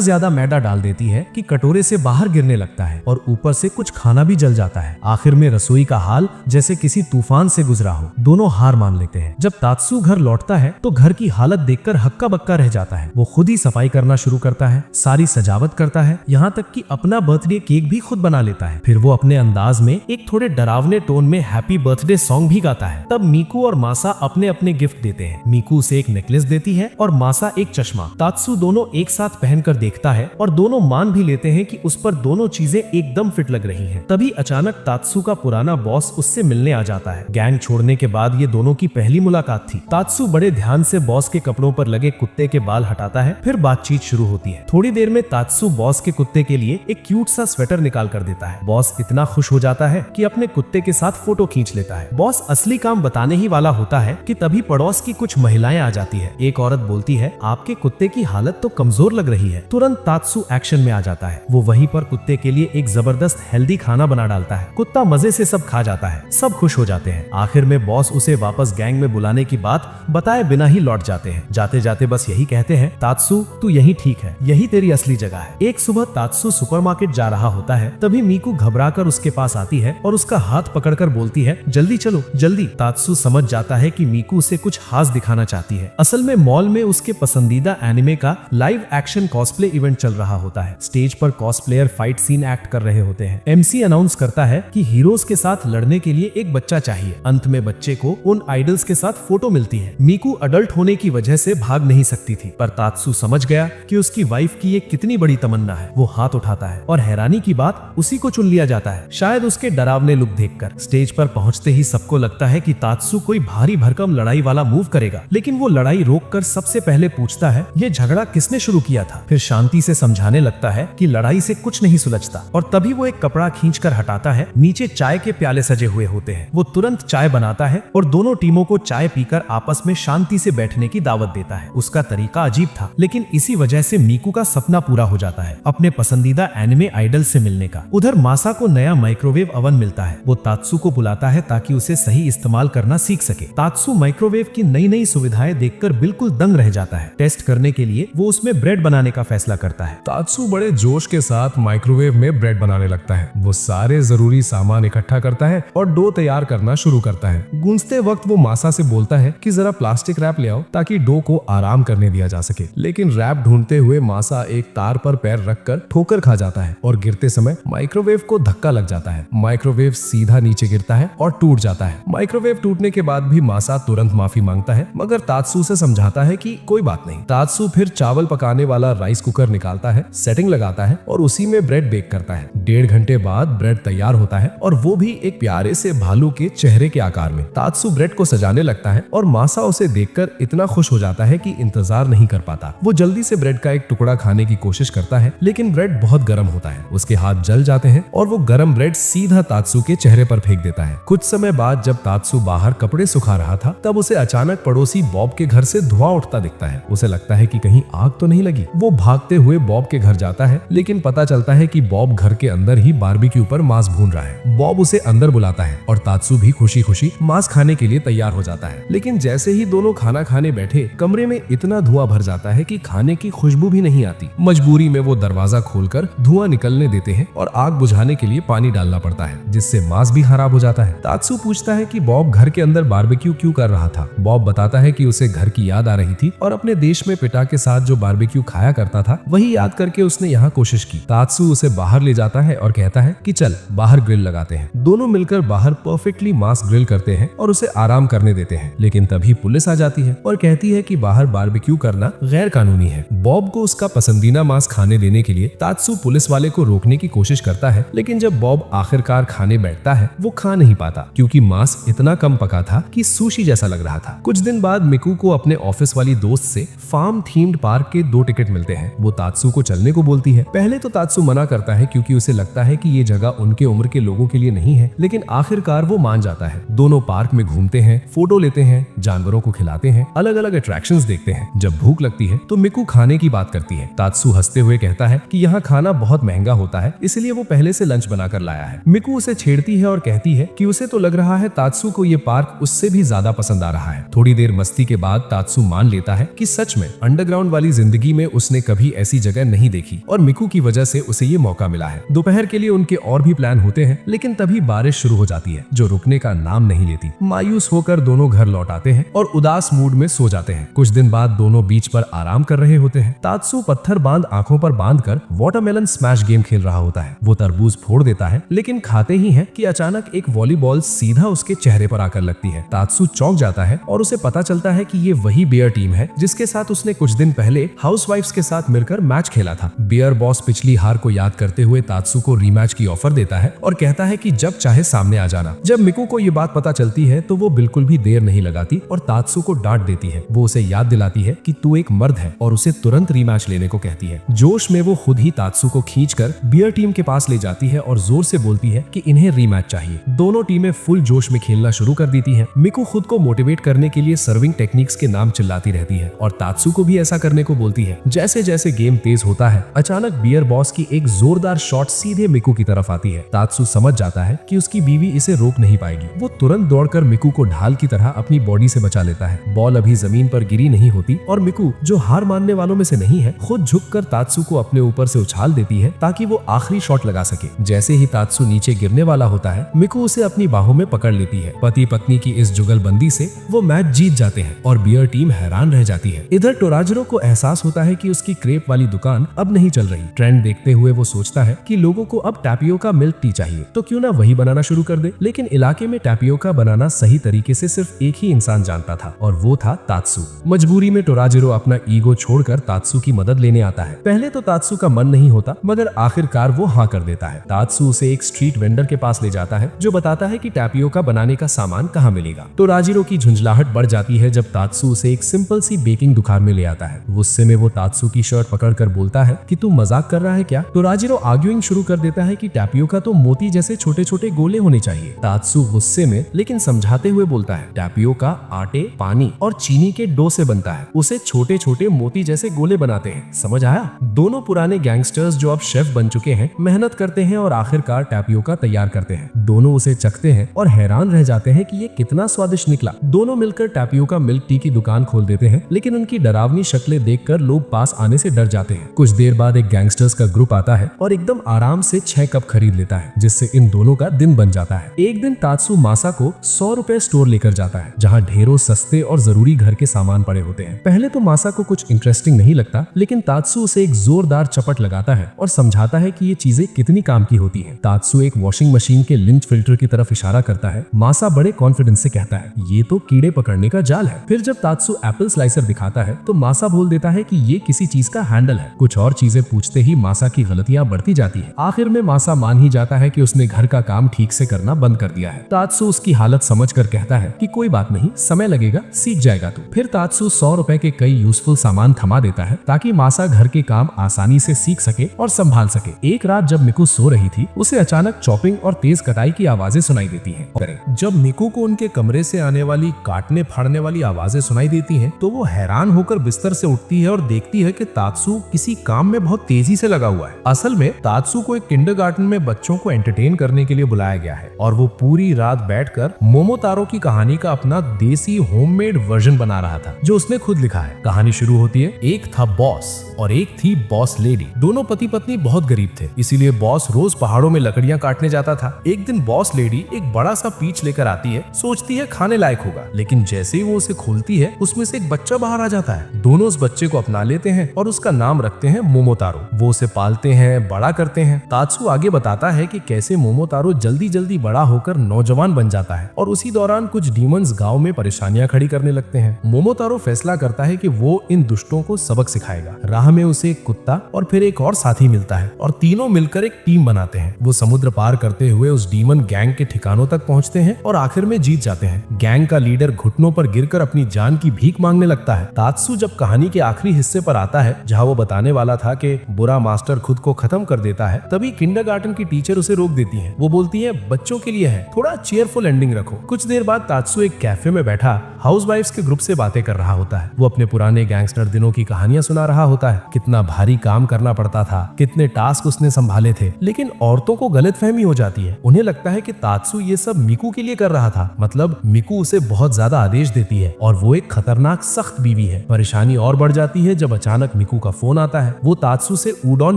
ज्यादा मैदा डाल देती है कि कटोरे से बाहर गिरने लगता है और ऊपर से कुछ खाना भी जल जाता है। आखिर में रसोई का हाल जैसे किसी तूफान से गुजरा हो। दोनों हार मान लेते हैं। जब तात्सू घर लौटता है तो घर की हालत देखकर हक्का बक्का रह जाता है। वो खुद ही सफाई करना शुरू करता है, सारी सजावट करता है, यहाँ तक कि अपना बर्थडे केक भी खुद बना लेता है। फिर वो अपने अंदाज में एक थोड़े डरावने टोन में हैप्पी बर्थडे सॉन्ग भी गाता है। तब मीकू और मासा अपने अपने गिफ्ट देते हैं। मीकू उसे एक नेकलेस देती है और मासा एक चश्मा। तात्सू दोनों एक साथ पहनकर देखता है और दोनों मान भी लेते हैं कि उस पर दोनों चीजें एकदम फिट लग रही हैं। तभी अचानक तात्सू का पुराना बॉस उससे मिलने आ जाता है। गैंग छोड़ने के बाद ये दोनों की पहली मुलाकात थी। तात्सू बड़े ध्यान से बॉस के कपड़ों पर लगे कुत्ते के बाल हटाता है। फिर बातचीत शुरू होती है। थोड़ी देर में तात्सू बॉस के कुत्ते के लिए एक क्यूट सा स्वेटर निकाल कर देता है। बॉस इतना खुश हो जाता है कि अपने कुत्ते के साथ फोटो खींच लेता है। बॉस असली काम बताने ही वाला होता है कि तभी पड़ोस की कुछ महिलाएं आ जाती है। एक औरत बोलती है, आपके कुत्ते की हालत तो कमजोर लग रही है। तुरंत तात्सू एक्शन में आ जाता है। वो वहीं पर कुत्ते के लिए एक जबरदस्त हेल्दी खाना बना डालता है। कुत्ता मजे से सब खा जाता है। सब खुश हो जाते हैं। आखिर में बॉस उसे वापस गैंग में बुलाने की बात बताए बिना ही लौट जाते हैं। जाते जाते बस यही कहते हैं, तात्सू तू यही ठीक है, यही तेरी असली जगह है। एक सुबह तात्सू सुपरमार्केट जा रहा होता है। तभी मीकू घबराकर उसके पास आती है और उसका हाथ पकड़कर बोलती है, जल्दी चलो जल्दी। तात्सू समझ जाता है कि मीकू उसे कुछ खास दिखाना चाहती है। असल में मॉल में उसके पसंदीदा एनिमे का लाइव एक्शन कॉस्प्ले इवेंट चल रहा होता है। स्टेज पर कॉस्प्लेयर फाइट सीन एक्ट कर रहे होते हैं। एमसी अनाउंस करता है कि हीरोज के साथ लड़ने के लिए एक बच्चा चाहिए। अंत में बच्चे को उन आइडल्स के साथ फोटो मिलती है। मीकू अडल्ट होने की वजह से भाग नहीं सकती थी, पर तात्सू समझ गया कि उसकी वाइफ की ये कितनी बड़ी तमन्ना है। वो हाथ उठाता है और हैरानी की बात, उसी को चुन लिया जाता है, शायद उसके डरावने लुक देखकर। स्टेज पर पहुंचते ही सबको लगता है कि तात्सू कोई भारी भरकम लड़ाई वाला मूव करेगा, लेकिन वो लड़ाई रोककर सबसे पहले पूछता है, ये झगड़ा किसने शुरू किया था। फिर शांति से समझाने लगता है कि लड़ाई से कुछ नहीं सुलझता। और तभी वो एक कपड़ा खींचकर हटाता है। नीचे चाय के प्याले सजे हुए होते हैं। वो तुरंत चाय बनाता है और दोनों टीमों को चाय पीकर आपस में शांति से बैठने की दावत देता है। उसका तरीका अजीब था, लेकिन इसी वजह से मीकू का सपना पूरा हो जाता है, अपने पसंदीदा एनिमे आइडल से मिलने का। उधर मासा को नया माइक्रोवेव अवन मिलता है। वो तात्सू को बुलाता है ताकि उसे सही इस्तेमाल करना सीख सके। तात्सू माइक्रोवेव की नई नई सुविधाएं देखकर बिल्कुल दंग रह जाता है। टेस्ट करने के लिए वो उसमें ब्रेड बनाने का फैसला करता है। तात्सू बड़े जोश के साथ माइक्रोवेव में ब्रेड बनाने लगता है। वो सारे जरूरी सामान इकट्ठा करता है और डो तैयार करना शुरू करता है। गूंजते वक्त वो मासा से बोलता है कि जरा प्लास्टिक रैप ले आओ ताकि डो को आराम करने दिया जा सके। लेकिन रैप ढूंढते हुए मासा एक तार पर पैर रखकर ठोकर खा जाता है और गिरते समय माइक्रोवेव को धक्का लग जाता है। माइक्रोवेव सीधा नीचे गिरता है और टूट जाता है। माइक्रोवेव टूटने के बाद भी मासा तुरंत माफी मांगता है, मगर तात्सू से समझाता है कि कोई बात नहीं। तात्सू फिर चावल पकाने वाला राइस कुकर निकालता है, सेटिंग लगाता है और उसी में ब्रेड बेक करता है। 1.5 घंटे बाद ब्रेड तैयार होता है और वो भी एक प्यारे से भालू के चेहरे के आकार में। तात्सू ब्रेड को सजाने लगता है और मासा उसे देखकर इतना खुश हो जाता है कि इंतजार नहीं कर पाता। वो जल्दी से ब्रेड का एक टुकड़ा खाने की कोशिश करता है, लेकिन ब्रेड बहुत गर्म होता है। उसके हाथ जल जाते हैं और वो गर्म ब्रेड सीधा तात्सू के चेहरे पर फेंक देता है। कुछ समय बाद जब तात्सू बाहर कपड़े सुखा रहा था, तब उसे अचानक पड़ोसी बॉब के घर से धुआं उठता दिखता है। उसे लगता है कि कहीं आग तो नहीं लगी। वो भागते हुए बॉब के घर जाता है, लेकिन पता चलता है कि बॉब घर के अंदर ही बारबेक्यू पर मांस भून रहा है। बॉब उसे अंदर बुलाता है और तात्सू भी खुशी खुशी मांस खाने के लिए तैयार हो जाता है। लेकिन जैसे ही दोनों खाना खाने बैठे, कमरे में इतना धुआं भर जाता है कि खाने की खुशबू भी नहीं आती। मजबूरी में वो दरवाजा खोलकर धुआं निकलने देते हैं और आग बुझाने के लिए पानी डालना पड़ता है, जिससे मांस भी खराब हो जाता है। तात्सू पूछता है कि बॉब घर के अंदर बारबेक्यू क्यों कर रहा था। बॉब बताता है कि उसे घर की याद आ रही थी और अपने देश में पिता के साथ जो बारबेक्यू खाया करता था, वही याद करके उसने यहाँ कोशिश की। तात्सू उसे बाहर ले जाता है और कहता है कि चल बाहर ग्रिल लगाते हैं। दोनों मिलकर बाहर परफेक्टली मांस ग्रिल करते हैं और उसे आराम करने देते हैं। लेकिन तभी पुलिस आ जाती है और कहती है कि बाहर बारबेक्यू करना गैर कानूनी है। बॉब को उसका पसंदीदा मांस खाने देने के लिए तात्सू पुलिस वाले को रोकने की कोशिश करता है, लेकिन जब बॉब आखिरकार खाने बैठता है, वो खा नहीं पाता क्योंकि मांस इतना कम पका था कि सुशी जैसा लग रहा था। कुछ दिन बाद मिकू को अपने ऑफिस वाली दोस्त से फार्म थीम्ड पार्क के 2 टिकट मिलते हैं। वो तात्सू को चलने को बोलती है। पहले तो तात्सू मना करता है क्योंकि उसे लगता है कि ये जगह उनके उम्र के लोगों के लिए नहीं है, लेकिन आखिरकार वो मान जाता है। दोनों पार्क में घूमते हैं, फोटो लेते हैं, जानवरों को खिलाते हैं, अलग अलग अट्रैक्शंस देखते हैं। जब भूख लगती है तो मिकू खाने की बात करती है। तात्सू हंसते हुए कहता है कि यहाँ खाना बहुत महंगा होता है, इसलिए वो पहले से लंच बनाकर लाया है। मिकू उसे छेड़ती है और कहती है कि उसे तो लग रहा है तात्सू को ये पार्क उससे भी ज्यादा पसंद आ रहा है। थोड़ी देर मस्ती के बाद तात्सु मान लेता है कि सच में अंडरग्राउंड वाली जिंदगी में उसने कभी ऐसी जगह नहीं देखी और मिकू की वजह से उसे ये मौका मिला है। दोपहर के लिए उनके और भी प्लान होते हैं, लेकिन तभी बारिश शुरू हो जाती है जो रुकने का नाम नहीं लेती। मायूस होकर दोनों घर लौट आते हैं और उदास मूड में सो जाते हैं। कुछ दिन बाद दोनों बीच पर आराम कर रहे होते हैं। तात्सु पत्थर बांध आंखों पर बांधकर वाटरमेलन स्मैश गेम खेल रहा होता है। वो तरबूज फोड़ देता है, लेकिन खाते ही है कि अचानक एक वॉलीबॉल सीधा उसके चेहरे पर आकर लगती है। तात्सु चौंक जाता है और उसे पता चलता है कि ये वही बियर टीम है जिसके साथ उसने कुछ दिन पहले हाउसवाइफ्स के साथ मिलकर मैच खेला था। बियर बॉस पिछली हार को याद करते हुए तात्सु को रीमैच की ऑफर देता है और कहता है कि जब चाहे सामने आ जाना। जब मिकू को ये बात पता चलती है तो वो बिल्कुल भी देर नहीं लगाती और तात्सु को डांट देती है। वो उसे याद दिलाती है कि तू एक मर्द है और उसे तुरंत रीमैच लेने को कहती है। जोश में वो खुद ही तात्सु को खींचकर बियर टीम के पास ले जाती है और जोर से बोलती है कि इन्हें रीमैच चाहिए। दोनों टीमें फुल जोश में खेलना शुरू कर देती हैं। मिकू खुद को मोटिवेट करने के लिए सर्विंग टेक्निक्स के नाम चिल्लाती रहती है और तात्सु को भी ऐसा करने को बोलती है। जैसे जैसे गेम तेज होता है, अचानक बियर बॉस की एक जोरदार शॉट सीधे मिकू की तरफ आती है। तात्सु समझ जाता है कि उसकी बीवी इसे रोक नहीं पाएगी। वो तुरंत दौड़कर मिकू को ढाल की तरह अपनी बॉडी से बचा लेता है। बॉल अभी जमीन पर गिरी नहीं होती और मिकू, जो हार मानने वालों में से नहीं है, खुद झुककर तात्सु को अपने ऊपर से उछाल देती है ताकि वो आखिरी शॉट लगा सके। जैसे ही तात्सु नीचे गिरने वाला होता है, मिकू उसे अपनी बाहों में पकड़ लेती है। पति पत्नी की इस जुगलबंदी से वो मैच जीत जाते हैं और बियर टीम हैरान रह जाती है। इधर टोराजिरो को एहसास होता है कि उसकी क्रेप वाली दुकान अब नहीं चल रही। ट्रेंड देखते हुए वो सोचता है कि लोगों को अब टैपियोका मिल्क टी चाहिए, तो क्यों ना वही बनाना शुरू कर दे। लेकिन इलाके में टैपियोका बनाना सही तरीके से सिर्फ एक ही इंसान जानता था और वो था तात्सु। मजबूरी में टोराजिरो अपना ईगो छोड़कर तात्सु की मदद लेने आता है। पहले तो तात्सु का मन नहीं होता, मगर आखिरकार वो हाँ कर देता है। तात्सु उसे एक स्ट्रीट वेंडर के पास ले जाता है जो बताता है कि टैपियोका बनाने का सामान कहाँ मिलेगा। टोराजिरो की झुंझलाहट बढ़ जाती है जब तात्सु उसे एक सिंपल सी बेकिंग दुकान में ले आता है। गुस्से में वो तात्सु की शर्ट पकड़कर बोलता है कि तू मजाक कर रहा है क्या। टोराजिरो आर्ग्यूइंग शुरू कर देता है कि टैपियोका तो मोती जैसे छोटे छोटे गोले होने चाहिए। तात्सु गुस्से में लेकिन समझाते हुए बोलता है, टैपियोका आटे, पानी और चीनी के डो से बनता है, उसे छोटे छोटे मोती जैसे गोले बनाते हैं। समझ आया? दोनों पुराने गैंगस्टर्स जो अब शेफ बन चुके हैं मेहनत करते हैं और आखिरकार टैपियोका तैयार करते हैं। दोनों उसे चखते हैं और हैरान रह जाते हैं कि ये कितना स्वादिष्ट निकला। दोनों मिलकर टैपियोका मिल्क टी की दुकान खोल देते हैं, लेकिन उनकी डरावनी शक्लें देखकर लोग पास आने से डर जाते हैं। कुछ देर बाद एक गैंगस्टर्स का ग्रुप आता है और एकदम आराम से 6 कप खरीद लेता है, जिससे इन दोनों का दिन बन जाता है। एक दिन तात्सु मासा को 100 रुपए स्टोर लेकर जाता है, जहाँ ढेरों सस्ते और जरूरी घर के सामान पड़े होते हैं। पहले तो मासा को कुछ इंटरेस्टिंग नहीं लगता, लेकिन तात्सु उसे एक जोरदार चपट लगाता है और समझाता है कि ये चीजें कितनी काम की होती हैं। तात्सु एक वॉशिंग मशीन के लिंच फिल्टर की तरफ इशारा करता है। मासा बड़े कॉन्फिडेंस से कहता है, ये तो कीड़े पकड़ने का जाल है। फिर जब तात्सु एप्पल स्लाइसर दिखाता है तो मासा बोल देता है कि ये किसी चीज का हैंडल है। कुछ और चीजें पूछते ही मासा की गलतियां बढ़ती जाती है। आखिर में मासा मान ही जाता है कि उसने घर का काम ठीक से करना बंद कर दिया है। तात्सु उसकी हालत समझकर कहता है कि कोई बात नहीं, समय लगेगा, सीख जाएगा तू। फिर तात्सु 100 रुपए के कई यूजफुल सामान थमा देता है ताकि मासा घर के काम आसानी से सीख सके और संभाल सके। एक रात जब मिकू सो रही थी, उसे अचानक चॉपिंग और तेज कटाई की आवाजें सुनाई देती हैं। जब मिकू को उनके कमरे से आने वाली काटने फाड़ने वाली आवाजें सुनाई देती हैं, तो वो हैरान होकर बिस्तर से उठती है और देखती है कि तात्सु किसी काम में बहुत तेजी से लगा हुआ है। असल में तात्सु को एक किंडरगार्टन में बच्चों को एंटरटेन करने के लिए बुलाया गया है और वो पूरी रात बैठकर मोमोतारो की कहानी का अपना देसी होममेड वर्जन बना रहा था, जो उसने खुद लिखा है। कहानी शुरू होती है, एक था बॉस और एक थी बॉस लेडी। दोनों पति पत्नी बहुत गरीब थे, इसीलिए बॉस रोज पहाड़ों में लकड़ियां काटने जाता था। एक दिन बॉस लेडी एक बड़ा सा पीच लेकर आती है, सोचती है खाने लायक होगा, लेकिन जैसे ही वो उसे खोलती है उसमें से एक बच्चा बाहर आ जाता है। दोनों उस बच्चे को अपना लेते हैं और उसका नाम रखते हैं मोमोतारो। वो उसे पालते हैं, बड़ा करते हैं। तात्सु आगे बताता है कि कैसे मोमोतारो जल्दी जल्दी बड़ा होकर नौजवान बन जाता है और उसी दौरान कुछ डीमंस गांव में परेशानियां खड़ी करने लगते हैं। मोमोतारो फैसला करता है कि वो इन दुष्टों को सबक सिखाएगा। राह में उसे एक कुत्ता और फिर एक और साथी मिलता है और तीनों मिलकर एक टीम बनाते हैं। वो समुद्र पार करते हुए उस डीमन गैंग के ठिकानों तक पहुंचते हैं और आखिर में जीत जाते हैं। गैंग का लीडर घुटनों पर गिरकर अपनी जान की भीख मांगने लगता है। तात्सु जब कहानी के आखिरी हिस्से पर आता है, जहाँ वो बताने वाला था कि बुरा मास्टर खुद को खत्म कर देता है, तभी किंडरगार्टन की टीचर उसे रोक देती है। वो बोलती है, बच्चों के लिए है, थोड़ा चीयरफुल एंडिंग रखो। कुछ देर बाद तात्सु एक कैफे में बैठा हाउसवाइफ्स के ग्रुप से बातें कर रहा होता है। वो अपने पुराने गैंगस्टर दिनों की कहानियां सुना रहा होता है, कितना भारी काम करना पड़ता था, कितने टास्क उसने संभाले थे। लेकिन औरतों को गलतफहमी हो जाती है। उन्हें लगता है कि तात्सु ये सब मिकू के लिए कर रहा था, मतलब मिकू उसे बहुत ज्यादा आदेश देती है। और वो एक खतरनाक सख्त बीवी है। परेशानी और बढ़ जाती है जब अचानक मिकू का फोन आता है। वो तात्सू से उडॉन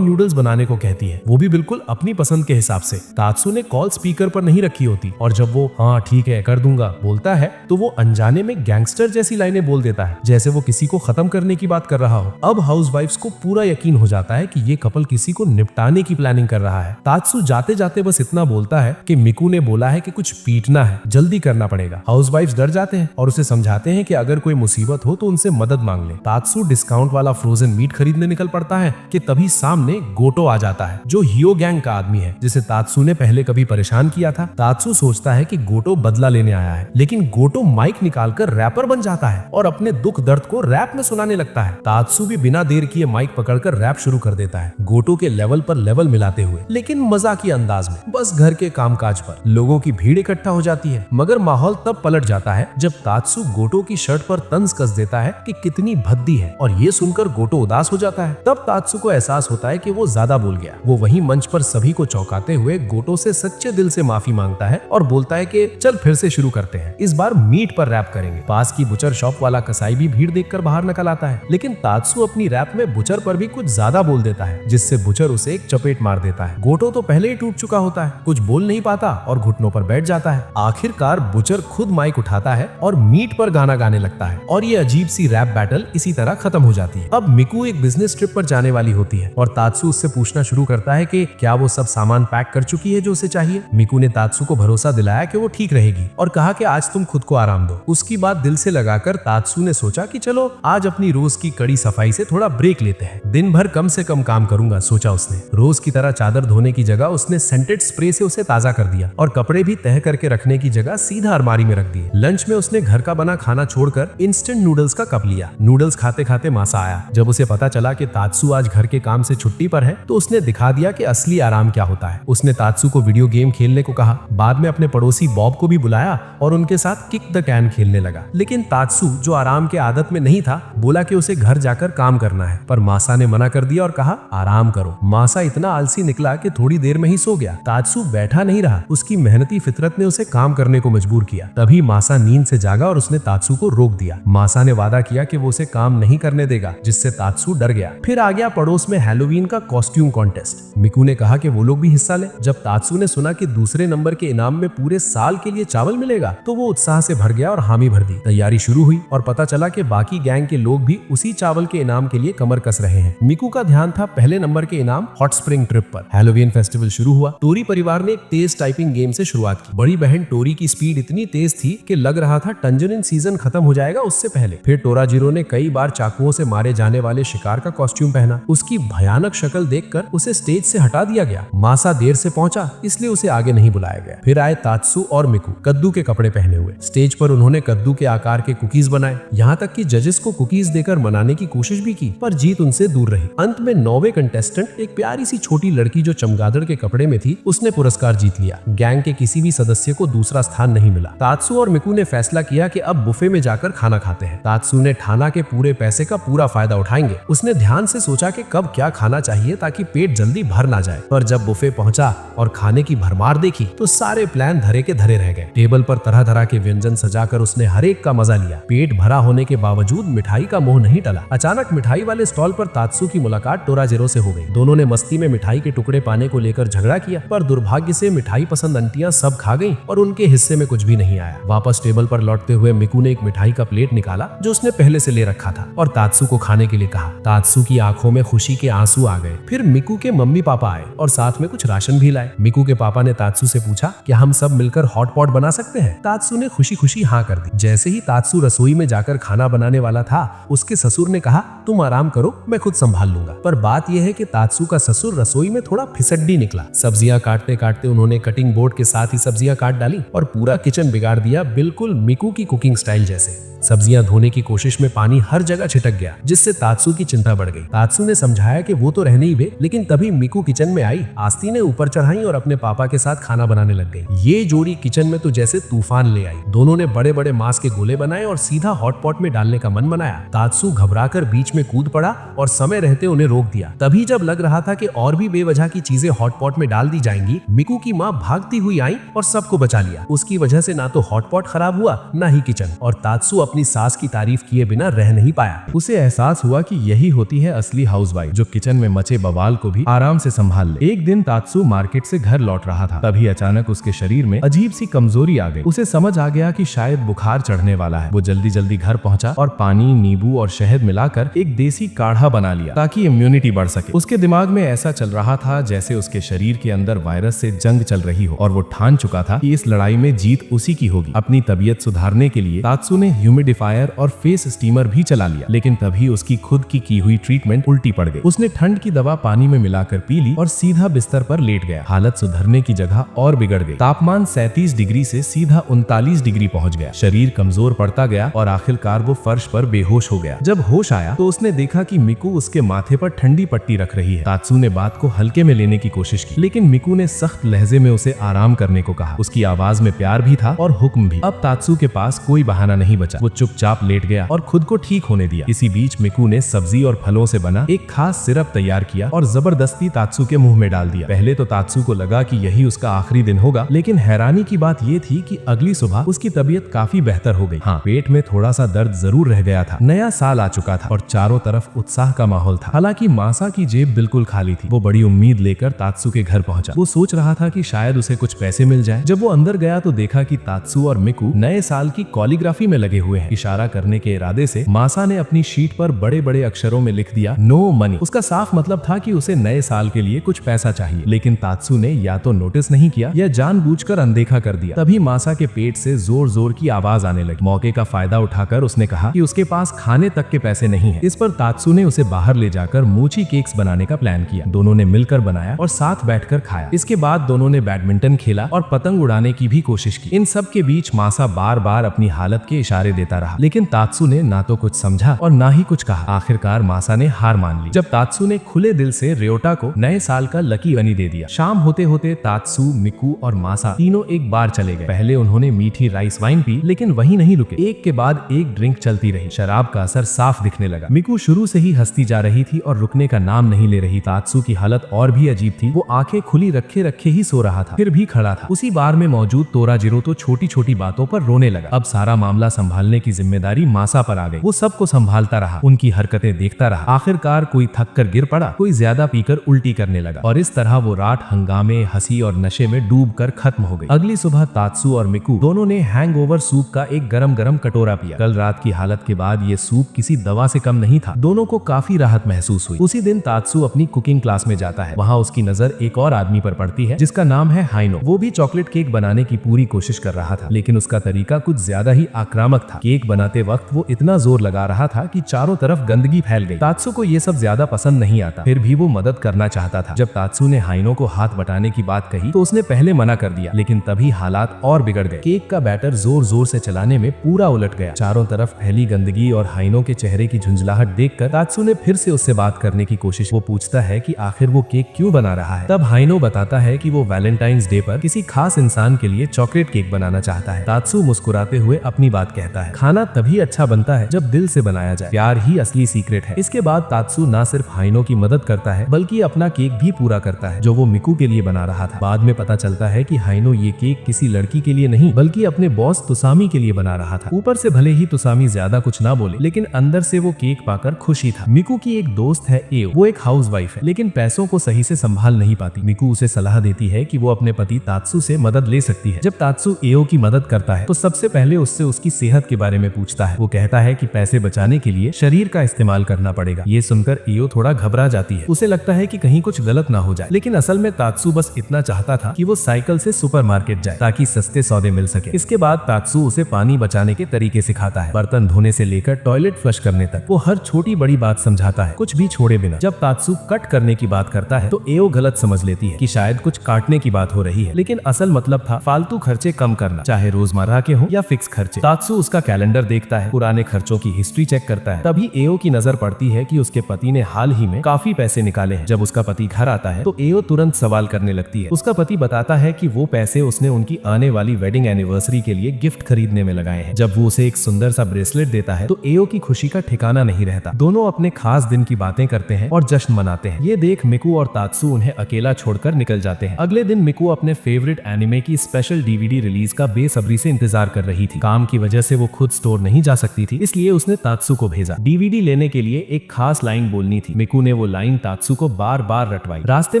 नूडल्स बनाने को कहती है, वो भी बिल्कुल अपनी पसंद के हिसाब से। तात्सू ने कॉल स्पीकर पर नहीं रखी होती और जब वो हाँ ठीक है कर दूंगा बोलता है तो वो अनजाने में गैंगस्टर जैसी लाइनें बोल देता है, जैसे वो किसी को खत्म करने की बात कर रहा हो। अब हाउसवाइफ्स को पूरा यकीन हो जाता है कि ये कपल किसी को निपटाने की प्लानिंग कर रहा है। तात्सू जाते जाते बस इतना बोलता है कि मिकू ने बोला है कि कुछ पीटना है, जल्दी करना पड़ेगा। हाउसवाइफ्स डर जाते हैं और उसे समझाते हैं कि अगर कोई मुसीबत हो तो उनसे मदद मांग ले। तात्सू डिस्काउंट वाला फ्रोजन मीट खरीदने निकल पड़ता है कि तभी सामने गोटो आ जाता है, जो हियो गैंग का आदमी है जिसे तात्सू ने पहले कभी परेशान किया था। तात्सू सोचता है कि गोटो बदला लेने आया है, लेकिन गोटो माइक निकालकर रैपर बन जाता है और अपने दुख दर्द को रैप में सुनाने लगता है। तात्सू भी बिना देर किए माइक पकड़कर रैप शुरू कर देता है, गोटो के लेवल पर लेवल मिलाते हुए, लेकिन मजाकी अंदाज में। बस घर के कामकाज पर लोगों की भीड़ इकट्ठा हो जाती है, मगर माहौल तब पलट जाता है जब तात्सू गोटो की शर्ट पर तंज कस देता है कि कितनी भद्दी है, और ये सुनकर गोटो उदास हो जाता है। तब तात्सू को एहसास होता है कि वो ज्यादा बोल गया। वो वहीं मंच पर सभी को चौंकाते हुए गोटो से सच्चे दिल से माफी मांगता है और बोलता है कि चल फिर से शुरू करते हैं, इस बार मीट पर रैप करेंगे। पास की बुचर शॉप वाला कसाई भी भीड़ देखकर बाहर निकल आता है, लेकिन तात्सू अपनी रैप में बुचर पर भी कुछ ज्यादा बोल देता है, जिससे बुचर उसे एक चपेट मार देता है। गोटो तो पहले ही टूट चुका होता है, कुछ बोल नहीं पाता और घुटनों पर बैठ जाता है। आखिरकार बुचर खुद माइक उठाता है और मीट पर गाना गाने लगता है और ये अजीब सी रैप बैटल इसी तरह खत्म हो जाती है। अब मिकू एक बिजनेस ट्रिप पर जाने वाली होती है और तात्सू उससे पूछना शुरू करता है कि क्या वो सब सामान पैक कर चुकी है जो उसे चाहिए। मिकू ने तात्सू को भरोसा दिलाया कि वो ठीक रहेगी और कहा कि आज तुम खुद को आराम दो। उसकी बात दिल से लगाकर तात्सू ने सोचा कि चलो आज अपनी रोज की कड़ी सफाई से थोड़ा ब्रेक लेते हैं, दिन भर कम से कम काम करूंगा, सोचा उसने। रोज की तरह चादर धोने की जगह उसने सेंटेड स्प्रे से उसे ताजा कर दिया और कपड़े भी तह करके रखने की जगह सीधा अलमारी में रख दिए। लंच में उसने घर का बना खाना छोड़कर इंस्टेंट नूडल्स का कप लिया। नूडल्स खाते खाते मासा आया। जब उसे पता चला कि तात्सू आज घर के काम से छुट्टी पर है तो उसने दिखा दिया कि असली आराम क्या होता है। उसने तात्सू को वीडियो गेम खेलने को कहा। बाद में अपने पड़ोसी बॉब को भी बुलाया और उनके साथ किक द कैन खेलने लगा। लेकिन तात्सू जो आराम के आदत में नहीं था, बोला कि उसे घर जाकर काम करना है, पर मासा ने मना कर दिया और कहा आराम करो। मासा इतना आलसी निकला कि थोड़ी देर में ही सो गया। तात्सू बैठा नहीं रहा, उसकी मेहनती फितरत ने उसे काम करने को मजबूर किया। तभी मासा नींद से जागा और उसने तात्सू को रोक दिया। मासा ने वादा किया कि वो उसे काम नहीं करने देगा, जिससे तात्सू डर गया। फिर आ गया पड़ोस में हैलोवीन का कॉस्ट्यूम कॉन्टेस्ट। मिकू ने कहा कि वो लोग भी हिस्सा ले। जब तात्सू ने सुना कि दूसरे नंबर के इनाम में पूरे साल के लिए चावल मिलेगा तो वो उत्साह से भर गया और हामी भर दी। तैयारी शुरू हुई और पता चला कि बाकी गैंग के लोग भी उसी चावल के इनाम के लिए कमर कस रहे हैं। मिकू का ध्यान था पहले नंबर के इनाम हॉट स्प्रिंग ट्रिप पर। हैलोवीन फेस्टिवल शुरू हुआ। टोरी परिवार ने एक तेज टाइपिंग गेम से शुरुआत की। बड़ी बहन टोरी की स्पीड इतनी तेज थी कि लग रहा था टंजरिन सीजन खत्म हो जाएगा उससे पहले। फिर टोराजीरो ने कई बार चाकुओं से मारे जाने वाले शिकार का कॉस्ट्यूम पहना। उसकी भयानक शक्ल देखकर उसे स्टेज से हटा दिया गया। मासा देर से पहुंचा इसलिए उसे आगे नहीं बुलाया गया। फिर आए तात्सू और मिकू कद्दू के कपड़े पहने हुए। स्टेज पर उन्होंने कद्दू के आकार के कुकीज बनाए। यहाँ तक कि जजेस को कुकीज देकर मनाने की कोशिश भी की, पर जीत उनसे दूर रही। अंत में 9वें कंटेस्टेंट एक प्यारी सी छोटी लड़की जो चमगादड़ के कपड़े में थी, उसने पुरस्कार जीत लिया। गैंग के किसी भी सदस्य को दूसरा स्थान नहीं मिला। तात्सू और मिकू ने फैसला किया कि अब बुफे में जाकर खाना खाते हैं। तात्सू ने ठाना के पूरे पैसे का पूरा फायदा उठाएंगे। उसने ध्यान से सोचा कि कब क्या खाना चाहिए ताकि पेट जल्दी भर ना जाए। पर जब बुफे पहुंचा और खाने की भरमार देखी तो सारे प्लान धरे के धरे रह गए। टेबल पर तरह तरह के व्यंजन सजाकर उसने हर एक का मजा लिया। पेट भरा होने के बावजूद मिठाई का मोह नहीं टला। अचानक मिठाई वाले स्टॉल पर तात्सू की मुलाकात टोराजीरो से हो गई। दोनों ने मस्ती में मिठाई के टुकड़े पाने को लेकर झगड़ा किया, पर दुर्भाग्य से मिठाई पसंद आंटियां सब खा गईं और उनके हिस्से में कुछ भी नहीं आया। वापस टेबल पर लौटते हुए मिकू ने एक मिठाई का प्लेट निकाला जो उसने पहले से ले रखा था और तात्सू को खाने के लिए कहा। तात्सू की आंखों में खुशी के आंसू आ गए। फिर मिकू के मम्मी पापा आए और साथ में कुछ राशन भी लाए। मिकू के पापा ने तात्सू से पूछा कि हम सब मिलकर हॉट पॉट बना सकते हैं। तात्सू ने खुशी खुशी हाँ कर दी। जैसे ही तात्सू रसोई में जाकर खाना बनाने वाला था, उसके ससुर ने कहा तुम आराम करो, मैं खुद संभाल लूंगा। पर बात यह है कि तात्सू का ससुर रसोई में थोड़ा फिसड्डी निकला। सब्जियां काटते काटते उन्होंने कटिंग बोर्ड के साथ ही सब्जियां काट डाली और पूरा किचन बिगाड़ दिया, बिल्कुल मिकू की कुकिंग स्टाइल जैसे। सब्जियां धोने की कोशिश में पानी हर जगह छिटक गया, जिससे तात्सू की चिंता बढ़ गई। तात्सू ने समझाया कि वो तो रहने ही वे, लेकिन तभी मिकू किचन में आई। आस्ती ने ऊपर चढ़ाई और अपने पापा के साथ खाना बनाने लग गई। ये जोड़ी किचन में तो जैसे तूफान ले आई। दोनों ने बड़े बड़े मांस के गोले बनाए और सीधा हॉट पॉट में डालने का मन बनाया। तात्सू घबराकर बीच में कूद पड़ा और समय रहते उन्हें रोक दिया। तभी जब लग रहा था कि और भी बेवजह की चीजें हॉट पॉट में डाल दी जाएंगी, मिकू की माँ भागती हुई आई और सबको बचा लिया। उसकी वजह से ना तो हॉट पॉट खराब हुआ ना ही किचन, और तात्सू अपनी सास की तारीफ किए बिना रह नहीं पाया। उसे एहसास हुआ कि यही होती है असली हाउसवाइफ, जो किचन में मचे बवाल को भी आराम से संभाल ले। एक दिन तात्सु मार्केट से घर लौट रहा था, तभी अचानक उसके शरीर में अजीब सी कमजोरी आ गई। उसे समझ आ गया कि शायद बुखार चढ़ने वाला है। वो जल्दी जल्दी घर पहुंचा और पानी, नींबू और शहद मिलाकर एक देसी काढ़ा बना लिया ताकि इम्यूनिटी बढ़ सके। उसके दिमाग में ऐसा चल रहा था जैसे उसके शरीर के अंदर वायरस से जंग चल रही हो और वो ठान चुका था कि इस लड़ाई में जीत उसी की होगी। अपनी तबीयत सुधारने के लिए तात्सु ने ह्यूमिडिफायर और फेस स्टीमर भी चला लिया, लेकिन तभी उसकी खुद की हुई ट्रीटमेंट उल्टी पड़ गई। उसने ठंड की दवा पानी में मिलाकर पी ली और सीधा बिस्तर पर लेट गया। हालत सुधरने की जगह और बिगड़ गई। तापमान 37 डिग्री से सीधा 39 डिग्री पहुंच गया। शरीर कमजोर पड़ता गया और आखिरकार वो फर्श पर बेहोश हो गया। जब होश आया तो उसने देखा कि मिकू उसके माथे पर ठंडी पट्टी रख रही है। तात्सु ने बात को हल्के में लेने की कोशिश की, लेकिन मिकू ने सख्त लहजे में उसे आराम करने को कहा। उसकी आवाज में प्यार भी था और हुक्म भी। अब तात्सु के पास कोई बहाना नहीं बचा। वो चुपचाप लेट गया और खुद को ठीक होने दिया। इसी बीच मिकू ने सब्जी और फलों से बना एक खास सिरप तैयार किया और जबरदस्ती तात्सु के मुंह में डाल दिया। पहले तो तात्सु को लगा कि यही उसका आखिरी दिन होगा, लेकिन हैरानी की बात ये थी कि अगली सुबह उसकी तबीयत काफी बेहतर हो गई। हाँ, पेट में थोड़ा सा दर्द जरूर रह गया था। नया साल आ चुका था और चारों तरफ उत्साह का माहौल था। हालांकि मासा की जेब बिल्कुल खाली थी। वो बड़ी उम्मीद लेकर तात्सु के घर पहुंचा। वो सोच रहा था कि शायद उसे कुछ पैसे मिल जाए। जब वो अंदर गया तो देखा कि तात्सु और मिकू नए साल की कॉलीग्राफी में लगे हुए हैं। इशारा करने के इरादे से मासा ने अपनी शीट पर बड़े बड़े अक्षरों में लिख दिया नो मनी। उसका साफ मतलब था कि उसे नए साल के लिए कुछ पैसा चाहिए, लेकिन तात्सु ने या तो नोटिस नहीं किया या जानबूझकर अनदेखा कर दिया। तभी मासा के पेट से जोर जोर की आवाज आने लगी। मौके का फायदा उठाकर उसने कहा कि उसके पास खाने तक के पैसे नहीं है। इस पर तात्सु ने उसे बाहर ले जाकर मूची केक्स बनाने का प्लान किया। दोनों ने मिलकर बनाया और साथ बैठकर खाया। इसके बाद दोनों ने बैडमिंटन खेला और पतंग उड़ाने की भी कोशिश की। इन सब के बीच मासा बार बार अपनी हालत के इशारे देता रहा, लेकिन तात्सु ने ना तो कुछ समझा और ना ही कुछ कहा। आखिरकार मासा ने हार मान ली जब तात्सु ने खुले दिल से रियोटा को नए साल का लकी बनी दे दिया। शाम होते होते तात्सु, मिकू और मासा तीनों एक बार चले गए। पहले उन्होंने मीठी राइस वाइन पी, लेकिन वहीं नहीं रुके। एक के बाद एक ड्रिंक चलती रही। शराब का असर साफ दिखने लगा। मिकू शुरू से ही हंसती जा रही थी और रुकने का नाम नहीं ले रही। तात्सु की हालत और भी अजीब थी। वो आंखें खुली रखे रखे ही सो रहा था, फिर भी खड़ा था। उसी बार में मौजूद तोराजिरो तो छोटी छोटी बातों पर रोने लगा। अब सारा मामला संभालने की जिम्मेदारी मासा पर आ गई। वो सबको संभालता रहा, उनकी हरकतें देखता रहा। आखिरकार कोई थक कर गिर पड़ा, कोई ज्यादा पीकर उल्टी करने लगा और इस तरह वो रात हंगामे, हंसी और नशे में डूब कर खत्म हो गई। अगली सुबह तात्सु और मिकू दोनों ने हैंगओवर सूप का एक गरम गरम कटोरा पिया। कल रात की हालत के बाद ये सूप किसी दवा से कम नहीं था। दोनों को काफी राहत महसूस हुई। उसी दिन तात्सु अपनी कुकिंग क्लास में जाता है। वहाँ उसकी नजर एक और आदमी पर पड़ती है जिसका नाम है हाइनो। वो भी चॉकलेट केक बनाने की पूरी कोशिश कर रहा था, लेकिन उसका तरीका कुछ ज्यादा ही आक्रामक था। केक बनाते वक्त वो इतना जोर लगा रहा था कि चारों तरफ गंदगी फैल गई। तात्सु को ये सब ज्यादा पसंद नहीं आता, फिर भी वो मदद करना चाहता था। जब तात्सु ने हाइनो को हाथ बटाने की बात कही तो उसने पहले मना कर दिया, लेकिन तभी हालात और बिगड़ गए। केक का बैटर जोर जोर से चलाने में पूरा उलट गया। चारों तरफ फैली गंदगी और हाइनो के चेहरे की झुंझलाहट देखकर तात्सु ने फिर से उससे बात करने की कोशिश। वो पूछता है कि आखिर वो केक क्यों बना रहा है। तब हाइनो बताता है कि वो वैलेंटाइंस डे पर किसी खास इंसान के लिए चॉकलेट केक बनाना चाहता है। तात्सु मुस्कुराते हुए अपनी बात कहता है, खाना तभी अच्छा बनता है जब दिल से बनाया जाए। प्यार ही असली सीक्रेट है। इसके बाद तात्सु न सिर्फ हाइनो की मदद करता है, बल्कि अपना केक भी पूरा करता है जो वो मिकू के लिए बना रहा था। बाद में पता चलता है कि हाइनो ये केक किसी लड़की के लिए नहीं, बल्कि अपने बॉस तुसामी के लिए बना रहा था। ऊपर से भले ही तुसामी ज्यादा कुछ ना बोले, लेकिन अंदर से वो केक पाकर खुशी था। मिकू की एक दोस्त है एओ। वो एक हाउसवाइफ है, लेकिन पैसों को सही से संभाल नहीं पाती। मिकू उसे सलाह देती है कि वो अपने पति तात्सु से मदद ले सकती है। जब तात्सु एओ की मदद करता है तो सबसे पहले उससे उसकी सेहत के बारे में पूछता है। वो कहता है कि पैसे बचाने के लिए शरीर का इस्तेमाल करना पड़ेगा। ये सुनकर एओ थोड़ा घबरा जाती है। उसे लगता है कि कहीं कुछ गलत ना हो जाए, लेकिन असल में तात्सु बस इतना चाहता था कि वो साइकिल से सुपरमार्केट जाए ताकि सस्ते सौदे मिल सके। इसके बाद तात्सु उसे पानी बचाने के तरीके सिखाता है, बर्तन धोने से लेकर टॉयलेट फ्लश करने तक। वो हर छोटी बड़ी बात समझाता है, कुछ भी छोड़े बिना। जब तात्सु कट करने की बात करता है तो एओ गलत समझ लेती है कि शायद कुछ काटने की बात हो रही है, लेकिन असल मतलब था फालतू खर्चे कम करना, चाहे रोजमर्रा के हो या फिक्स खर्चे। तात्सु उसका कैलेंडर देखता है, पुराने खर्चों की हिस्ट्री चेक करता है। तभी एओ की नजर पड़ती है कि उसके पति ने हाल ही में काफी पैसे निकाले हैं। जब उसका पति घर आता है तो एओ तुरंत सवाल करने लगती है। उसका पति बताता है कि वो पैसे उसने उनकी आने वाली वेडिंग एनिवर्सरी के लिए गिफ्ट खरीदने में लगाए हैं। जब वो उसे एक सुंदर सा ब्रेसलेट देता है तो एओ की खुशी का ठिकाना नहीं रहता। दोनों अपने खास दिन की बातें करते हैं और जश्न मनाते हैं। ये देख मिकू और तात्सु उन्हें अकेला छोड़कर निकल जाते हैं। अगले दिन मिकू अपने फेवरेट एनिमे की स्पेशल डीवीडी रिलीज का बेसब्री से इंतजार कर रही थी। काम की वजह से वो खुद खुद स्टोर नहीं जा सकती थी, इसलिए उसने तात्सु को भेजा। डीवीडी लेने के लिए एक खास लाइन बोलनी थी। मिकू ने वो लाइन तात्सु को बार बार रटवाई। रास्ते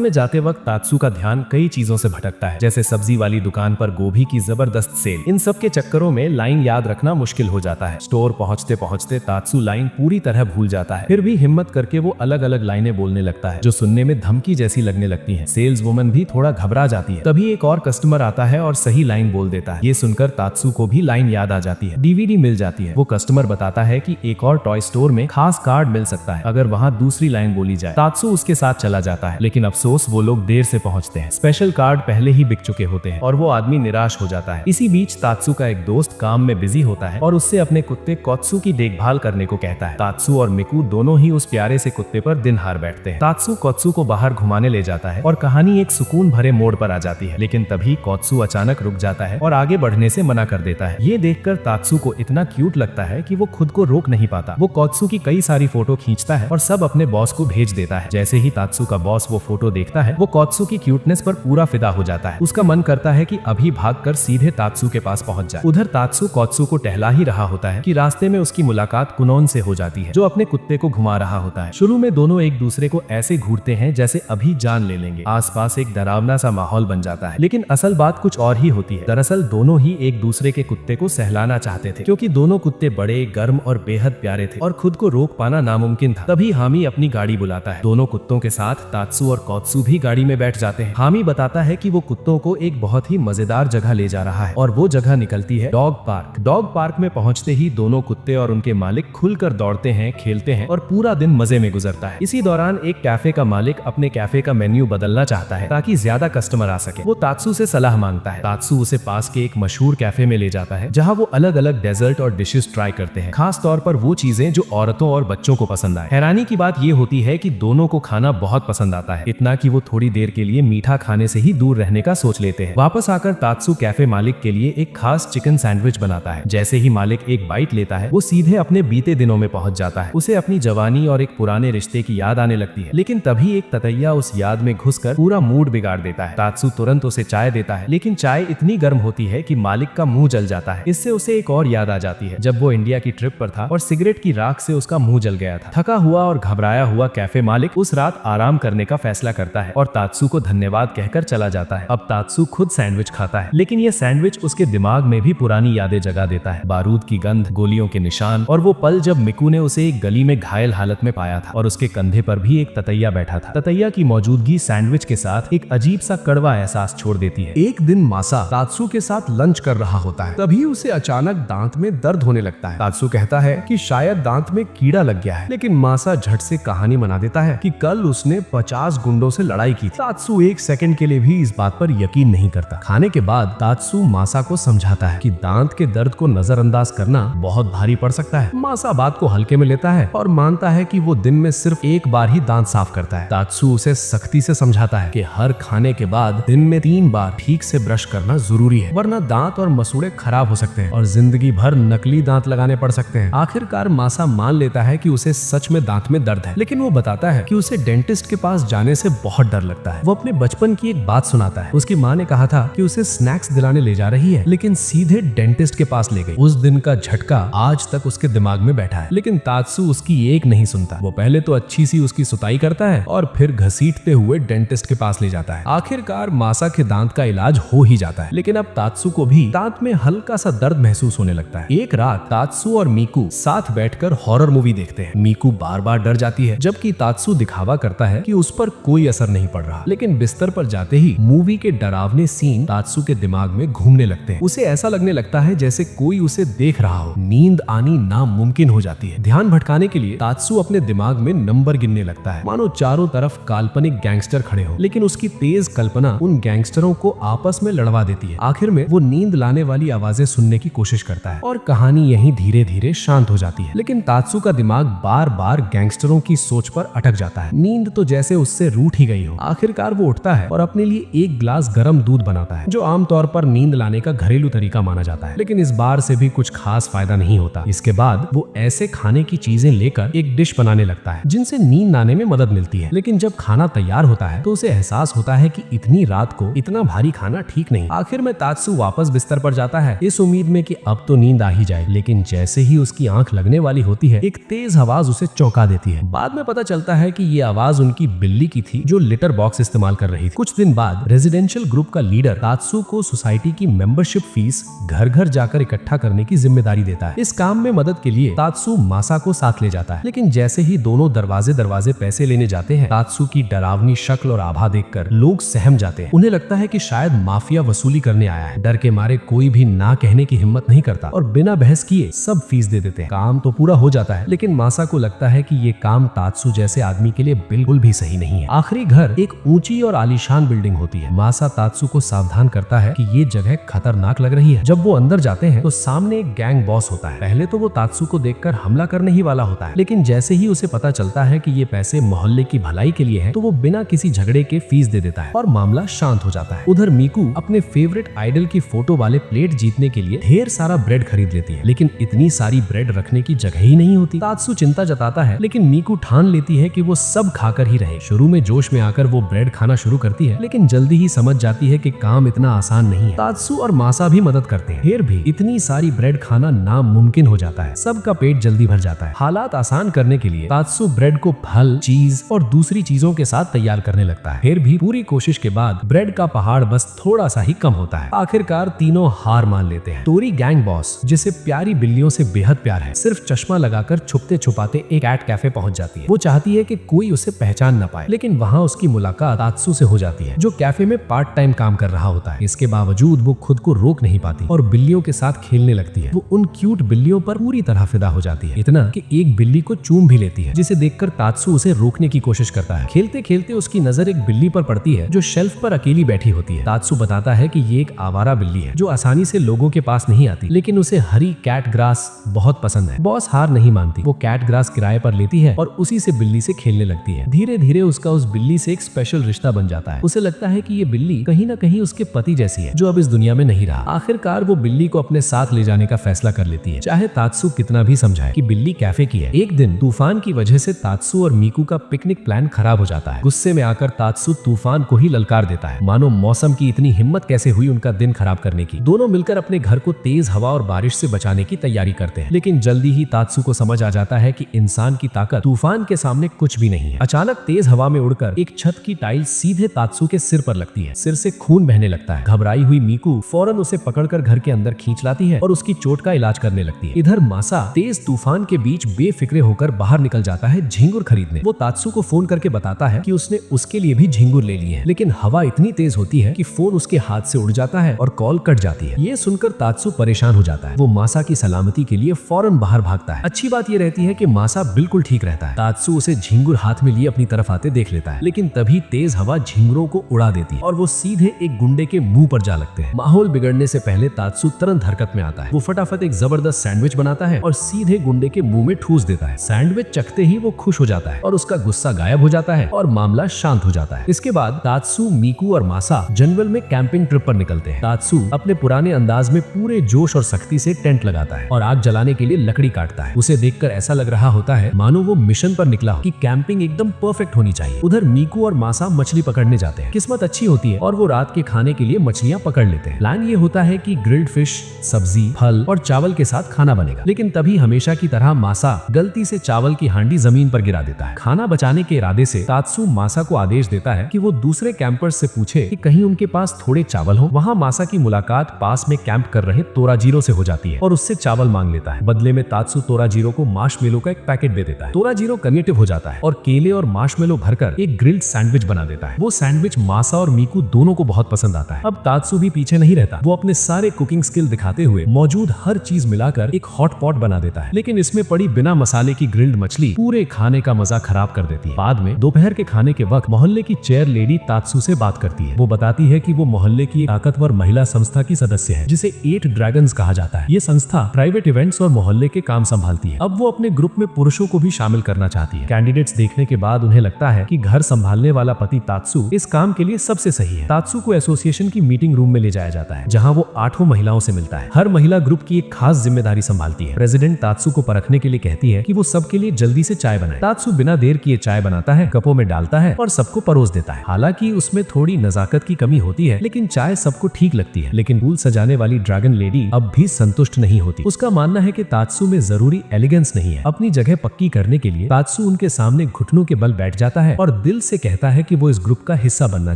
में जाते वक्त तात्सु का ध्यान कई चीजों से भटकता है, जैसे सब्जी वाली दुकान पर गोभी की जबरदस्त सेल। इन सब के चक्करों में लाइन याद रखना मुश्किल हो जाता है। स्टोर पहुंचते पहुंचते तात्सु लाइन पूरी तरह भूल जाता है। फिर भी हिम्मत करके वो अलग अलग लाइनें बोलने लगता है, जो सुनने में धमकी जैसी लगने लगती है। सेल्स वुमन भी थोड़ा घबरा जाती है। तभी एक और कस्टमर आता है और सही लाइन बोल देता है। ये सुनकर तात्सु को भी लाइन याद आ जाती है। डीवीडी मिल जाती है। वो कस्टमर बताता है कि एक और टॉय स्टोर में खास कार्ड मिल सकता है अगर वहाँ दूसरी लाइन बोली जाए। तात्सु उसके साथ चला जाता है, लेकिन अफसोस वो लोग देर से पहुंचते हैं। स्पेशल कार्ड पहले ही बिक चुके होते हैं और वो आदमी निराश हो जाता है। इसी बीच तात्सु का एक दोस्त काम में बिजी होता है और उससे अपने कुत्ते कोत्सु की देखभाल करने को कहता है। तात्सु और मिकू दोनों ही उस प्यारे से कुत्ते पर दिन हार बैठते हैं। तात्सु कोत्सु को बाहर घुमाने ले जाता है और कहानी एक सुकून भरे मोड़ पर आ जाती है, लेकिन तभी कोत्सु अचानक रुक जाता है और आगे बढ़ने से मना कर देता है। ये देखकर तात्सु को इतना क्यूट लगता है कि वो खुद को रोक नहीं पाता। वो कोत्सु की कई सारी फोटो खींचता है और सब अपने बॉस को भेज देता है। जैसे ही तात्सु का बॉस वो फोटो देखता है, वो कोत्सु की क्यूटनेस पर पूरा फिदा हो जाता है। उसका मन करता है कि अभी भागकर सीधे तात्सु के पास पहुंच जाए। उधर तात्सु कोत्सु को टहला ही रहा होता है कि रास्ते में उसकी मुलाकात कुनोन से हो जाती है, जो अपने कुत्ते को घुमा रहा होता है। शुरू में दोनों एक दूसरे को ऐसे घूरते हैं जैसे अभी जान ले लेंगे। आसपास एक डरावना सा माहौल बन जाता है, लेकिन असल बात कुछ और ही होती है। दरअसल दोनों ही एक दूसरे के कुत्ते को सहलाना चाहते थे, क्योंकि दोनों कुत्ते बड़े, गर्म और बेहद प्यारे थे और खुद को रोक पाना नामुमकिन था। तभी हामी अपनी गाड़ी बुलाता है। दोनों कुत्तों के साथ तात्सु और कोत्सु भी गाड़ी में बैठ जाते हैं। हामी बताता है कि वो कुत्तों को एक बहुत ही मजेदार जगह ले जा रहा है और वो जगह निकलती है डॉग पार्क। डॉग पार्क में पहुंचते ही दोनों कुत्ते और उनके मालिक खुलकर दौड़ते हैं, खेलते हैं और पूरा दिन मजे में गुजरता है। इसी दौरान एक कैफे का मालिक अपने कैफे का मेन्यू बदलना चाहता है ताकि ज्यादा कस्टमर आ सके। वो तात्सु से सलाह मांगता है। तात्सु उसे पास के एक मशहूर कैफे में ले जाता है, जहाँ वो अलग अलग डेजर्ट और डिशेस ट्राई करते हैं, खास तौर पर वो चीजें जो औरतों और बच्चों को पसंद आए। हैरानी की बात ये होती है कि दोनों को खाना बहुत पसंद आता है, इतना कि वो थोड़ी देर के लिए मीठा खाने से ही दूर रहने का सोच लेते हैं। वापस आकर तात्सु कैफे मालिक के लिए एक खास चिकन सैंडविच बनाता है। जैसे ही मालिक एक बाइट लेता है, वो सीधे अपने बीते दिनों में पहुंच जाता है। उसे अपनी जवानी और एक पुराने रिश्ते की याद आने लगती है, लेकिन तभी एक ततैया उस याद में घुसकर पूरा मूड बिगाड़ देता है। तात्सु तुरंत उसे चाय देता है, लेकिन चाय इतनी गर्म होती है कि मालिक का मुंह जल जाता है। इससे उसे एक और याद आ जाती है, जब वो इंडिया की ट्रिप पर था और सिगरेट की राख से उसका मुंह जल गया था। थका हुआ और घबराया हुआ कैफे मालिक उस रात आराम करने का फैसला करता है और तात्सु को धन्यवाद कहकर चला जाता है। अब तात्सु खुद सैंडविच खाता है, लेकिन ये सैंडविच उसके दिमाग में भी पुरानी यादें जगा देता है। बारूद की गंध, गोलियों के निशान और वो पल जब मिकू ने उसे एक गली में घायल हालत में पाया था और उसके कंधे पर भी एक ततैया बैठा था। ततैया की मौजूदगी सैंडविच के साथ एक अजीब सा कड़वा एहसास छोड़ देती है। एक दिन मासा तात्सु के साथ लंच कर रहा होता है, तभी उसे अचानक दांत में दर्द होने लगता है। तात्सु कहता है कि शायद दांत में कीड़ा लग गया है, लेकिन मासा झट से कहानी बना देता है कि कल उसने 50 गुंडों से लड़ाई की थी। तात्सु एक सेकंड के लिए भी इस बात पर यकीन नहीं करता। खाने के बाद तात्सु मासा को समझाता है कि दांत के दर्द को नजरअंदाज करना बहुत भारी पड़ सकता है। मासा बात को हल्के में लेता है और मानता है कि वो दिन में सिर्फ एक बार ही दांत साफ करता है। तात्सु उसे सख्ती से समझाता है कि हर खाने के बाद दिन में 3 बार ठीक से ब्रश करना जरूरी है, वरना दांत और मसूड़े खराब हो सकते हैं और जिंदगी भर नकली दांत लगाने पड़ सकते हैं। आखिरकार मासा मान लेता है कि उसे सच में दांत में दर्द है, लेकिन वो बताता है कि उसे डेंटिस्ट के पास जाने से बहुत डर लगता है। वो अपने बचपन की एक बात सुनाता है। उसकी माँ ने कहा था कि उसे स्नैक्स दिलाने ले जा रही है, लेकिन सीधे डेंटिस्ट के पास ले गई। उस दिन का झटका आज तक उसके दिमाग में बैठा है, लेकिन तात्सु उसकी एक नहीं सुनता। वो पहले तो अच्छी सी उसकी सुताई करता है और फिर घसीटते हुए डेंटिस्ट के पास ले जाता है। आखिरकार मासा के दांत का इलाज हो ही जाता है, लेकिन अब तात्सु को भी दांत में हल्का सा दर्द महसूस होने लगता है। एक रात तात्सु और मीकू साथ बैठकर हॉरर मूवी देखते हैं। मीकू बार बार डर जाती है, जबकि तात्सु दिखावा करता है कि उस पर कोई असर नहीं पड़ रहा। लेकिन बिस्तर पर जाते ही मूवी के डरावने सीन तात्सु के दिमाग में घूमने लगते हैं। उसे ऐसा लगने लगता है जैसे कोई उसे देख रहा हो। नींद आनी नामुमकिन हो जाती है। ध्यान भटकाने के लिए तात्सु अपने दिमाग में नंबर गिनने लगता है, मानो चारों तरफ काल्पनिक गैंगस्टर खड़े हो। लेकिन उसकी तेज कल्पना उन गैंगस्टरों को आपस में लड़वा देती है। आखिर में वो नींद लाने वाली आवाजें सुनने की कोशिश करता है और कहानी यहीं धीरे धीरे शांत हो जाती है। लेकिन तात्सु का दिमाग बार बार गैंगस्टरों की सोच पर अटक जाता है। नींद तो जैसे उससे रूठ ही गई हो। आखिरकार वो उठता है और अपने लिए एक गिलास गर्म दूध बनाता है, जो आमतौर पर नींद लाने का घरेलू तरीका माना जाता है। लेकिन इस बार से भी कुछ खास फायदा नहीं होता। इसके बाद वो ऐसे खाने की चीजें लेकर एक डिश बनाने लगता है जिनसे नींद आने में मदद मिलती है। लेकिन जब खाना तैयार होता है तो उसे एहसास होता है कि इतनी रात को इतना भारी खाना ठीक नहीं। आखिर में तात्सु वापस बिस्तर पर जाता है, इस उम्मीद में कि अब तो नींद आ ही जाए, लेकिन जैसे ही उसकी आंख लगने वाली होती है एक तेज आवाज उसे चौंका देती है। बाद में पता चलता है कि ये आवाज उनकी बिल्ली की थी जो लिटर बॉक्स इस्तेमाल कर रही थी। कुछ दिन बाद रेजिडेंशियल ग्रुप का लीडर तात्सु को सोसाइटी की मेंबरशिप फीस घर घर जाकर इकट्ठा करने की जिम्मेदारी देता है। इस काम में मदद के लिए तात्सु मासा को साथ ले जाता है, लेकिन जैसे ही दोनों दरवाजे पैसे लेने जाते हैं तात्सु की डरावनी शक्ल और आभा देखकर लोग सहम जाते हैं। उन्हें लगता है कि शायद माफिया वसूली करने आया है। डर के मारे कोई भी ना कहने की हिम्मत नहीं करता और बिना बहस किए सब फीस दे देते हैं। काम तो पूरा हो जाता है, लेकिन मासा को लगता है कि ये काम तात्सु जैसे आदमी के लिए बिल्कुल भी सही नहीं है। आखिरी घर एक ऊंची और आलीशान बिल्डिंग होती है। मासा तात्सु को सावधान करता है कि ये जगह खतरनाक लग रही है। जब वो अंदर जाते हैं तो सामने एक गैंग बॉस होता है। पहले तो वो तात्सु को देखकर हमला करने ही वाला होता है, लेकिन जैसे ही उसे पता चलता है कि ये पैसे मोहल्ले की भलाई के लिए हैं, तो वो बिना किसी झगड़े के फीस दे देता है और मामला शांत हो जाता है। उधर मीकू अपने फेवरेट आइडल की फोटो वाले प्लेट जीतने के लिए ढेर सारा ब्रेड खरीद लेती है, लेकिन इतनी सारी ब्रेड रखने की जगह ही नहीं होती। तात्सु चिंता जताता है, लेकिन मीकू ठान लेती है कि वो सब खाकर ही रहे। शुरू में जोश में आकर वो ब्रेड खाना शुरू करती है, लेकिन जल्दी ही समझ जाती है कि काम इतना आसान नहीं है। तात्सु और मासा भी मदद करते हैं, फिर भी इतनी सारी ब्रेड खाना नामुमकिन हो जाता है। सबका पेट जल्दी भर जाता है। हालात आसान करने के लिए तात्सु ब्रेड को फल, चीज और दूसरी चीजों के साथ तैयार करने लगता है। फिर भी पूरी कोशिश के बाद ब्रेड का पहाड़ बस थोड़ा सा ही कम होता है। आखिरकार तीनों हार मान लेते हैं। टोरी गैंग बॉस, जिसे प्यारी बिल्लियों से बेहद प्यार है, सिर्फ चश्मा लगाकर छुपते छुपाते एक कैट कैफे पहुंच जाती है। वो चाहती है कि कोई उसे पहचान न पाए, लेकिन वहाँ उसकी मुलाकात तात्सु से हो जाती है, जो कैफे में पार्ट टाइम काम कर रहा होता है। इसके बावजूद वो खुद को रोक नहीं पाती और बिल्लियों के साथ खेलने लगती है। वो उन क्यूट बिल्लियों पर पूरी तरह फिदा हो जाती है, इतना कि एक बिल्ली को चूम भी लेती है, जिसे देखकर तात्सु उसे रोकने की कोशिश करता है। खेलते खेलते उसकी नजर एक बिल्ली पर पड़ती है जो शेल्फ पर अकेली बैठी होती है। तात्सु बताता है कि ये एक आवारा बिल्ली है जो आसानी से लोगों के पास नहीं आती, लेकिन उसे हरी कैट ग्रास बहुत पसंद है। बॉस हार नहीं मानती, वो कैट ग्रास किराए पर लेती है और उसी से बिल्ली से खेलने लगती है। धीरे धीरे उसका उस बिल्ली से एक स्पेशल रिश्ता बन जाता है। उसे लगता है कि ये बिल्ली कहीं ना कहीं उसके पति जैसी है, जो अब इस दुनिया में नहीं रहा। आखिरकार वो बिल्ली को अपने साथ ले जाने का फैसला कर लेती है, चाहे तात्सु कितना भी समझाए कि बिल्ली कैफे की है। एक दिन तूफान की वजह से तात्सु और मीकू का पिकनिक प्लान खराब हो जाता है। गुस्से में आकर तात्सु तूफान को ही ललकार देता है, मानो मौसम की इतनी हिम्मत कैसे हुई उनका दिन खराब करने की। दोनों मिलकर अपने घर को तेज हवा और बारिश से बचाने की तैयारी करते हैं, लेकिन जल्दी ही तात्सु को समझ आ जाता है कि इंसान की ताकत तूफान के सामने कुछ भी नहीं है। अचानक तेज हवा में उड़कर एक छत की टाइल सीधे तात्सु के सिर पर लगती है। सिर से खून बहने लगता है। घबराई हुई मीकू फौरन उसे पकड़कर घर के अंदर खींच लाती है और उसकी चोट का इलाज करने लगती है। इधर मासा तेज तूफान के बीच बेफिक्रे होकर बाहर निकल जाता है झींगुर खरीदने। वो तात्सु को फोन करके बताता है कि उसने उसके लिए भी झींगुर ले लिए हैं, लेकिन हवा इतनी तेज होती है कि फोन उसके हाथ से उड़ जाता है और कॉल कट जाती है। ये सुनकर तात्सु परेशान हो जाता है। वो मासा की सलामती के लिए फौरन बाहर भागता है। अच्छी बात ये रहती है कि मासा बिल्कुल ठीक रहता है। तात्सु उसे झींगुर हाथ में लिए अपनी तरफ आते देख लेता है, लेकिन तभी तेज हवा झींगुरों को उड़ा देती है और वो सीधे एक गुंडे के मुंह पर जा लगते हैं। माहौल बिगड़ने से पहले तात्सु तुरंत हरकत में आता है। वो फटाफट एक जबरदस्त सैंडविच बनाता है और सीधे गुंडे के मुंह में ठूस देता है। सैंडविच चखते ही वो खुश हो जाता है और उसका गुस्सा गायब हो जाता है और मामला शांत हो जाता है। इसके बाद तात्सु, मीकू और मासा जंगल में कैंपिंग ट्रिप पर निकलते हैं। तात्सु अपने पुराने अंदाज में पूरे जोश और सख्ती से टेंट लगाता है और आग जलाने के लिए लकड़ी काटता है। उसे देखकर ऐसा लग रहा होता है मानो वो मिशन पर निकला हो कि कैंपिंग एकदम परफेक्ट होनी चाहिए। उधर मीकू और मासा मछली पकड़ने जाते हैं। किस्मत अच्छी होती है और वो रात के खाने के लिए मछलियां पकड़ लेते हैं। प्लान ये होता है कि ग्रिल्ड फिश, सब्जी, फल और चावल के साथ खाना बनेगा, लेकिन तभी हमेशा की तरह मासा गलती से चावल की हांडी जमीन पर गिरा देता है। खाना बचाने के इरादे से तात्सु मासा को आदेश देता है कि वो दूसरे कैंपर्स से पूछे कि कहीं उनके पास थोड़े चावल हो। वहाँ मासा की मुलाकात पास में कैंप कर रहे तोराजीरो से हो जाती है और उससे चावल मांग लेता है। बदले में तात्सु तोराजीरो को मार्शमेलो का एक पैकेट दे देता है। तोराजीरो कन्वेटिव हो जाता है और केले और मार्शमेलो भरकर एक ग्रिल्ड सैंडविच बना देता है। वो सैंडविच मासा और मीकू दोनों को बहुत पसंद आता है। अब तात्सु भी पीछे नहीं रहता। वो अपने सारे कुकिंग स्किल दिखाते हुए मौजूद हर चीज मिलाकर एक हॉट पॉट बना देता है, लेकिन इसमें पड़ी बिना मसाले की ग्रिल्ड मछली पूरे खाने का मजा खराब कर देती है। बाद में दोपहर के खाने के वक्त मोहल्ले की चेयर लेडी तात्सु से बात करती है। वो बताती है कि वो मोहल्ले की एक ताकतवर महिला संस्था की सदस्य है, जिसे 8 ड्रैगन्स कहा जाता है। ये संस्था प्राइवेट इवेंट्स और मोहल्ले के काम संभालती है। अब वो अपने ग्रुप में पुरुषों को भी शामिल करना चाहती है। कैंडिडेट्स देखने के बाद उन्हें लगता है कि घर संभालने वाला पति तात्सु इस काम के लिए सबसे सही है। तात्सु को एसोसिएशन की मीटिंग रूम में ले जाया जाता है, जहाँ वो 8 महिलाओं से मिलता है। हर महिला ग्रुप की एक खास जिम्मेदारी संभालती है। प्रेसिडेंट तात्सु को परखने के लिए कहती है कि वो सबके लिए जल्दी से चाय बनाए। तात्सु बिना देर किए चाय बनाता है, कपों में डालता है और सबको परोस देता है। हालांकि उसमें थोड़ी नजाकत की कमी होती है, लेकिन चाय सबको ठीक लगती है। लेकिन फूल सजाने वाली ड्रैगन लेडी अब भी संतुष्ट नहीं होती। उसका मानना है कि तात्सु में जरूरी एलिगेंस नहीं है। अपनी जगह पक्की करने के लिए तात्सु उनके सामने घुटनों के बल बैठ जाता है और दिल से कहता है कि वो इस ग्रुप का हिस्सा बनना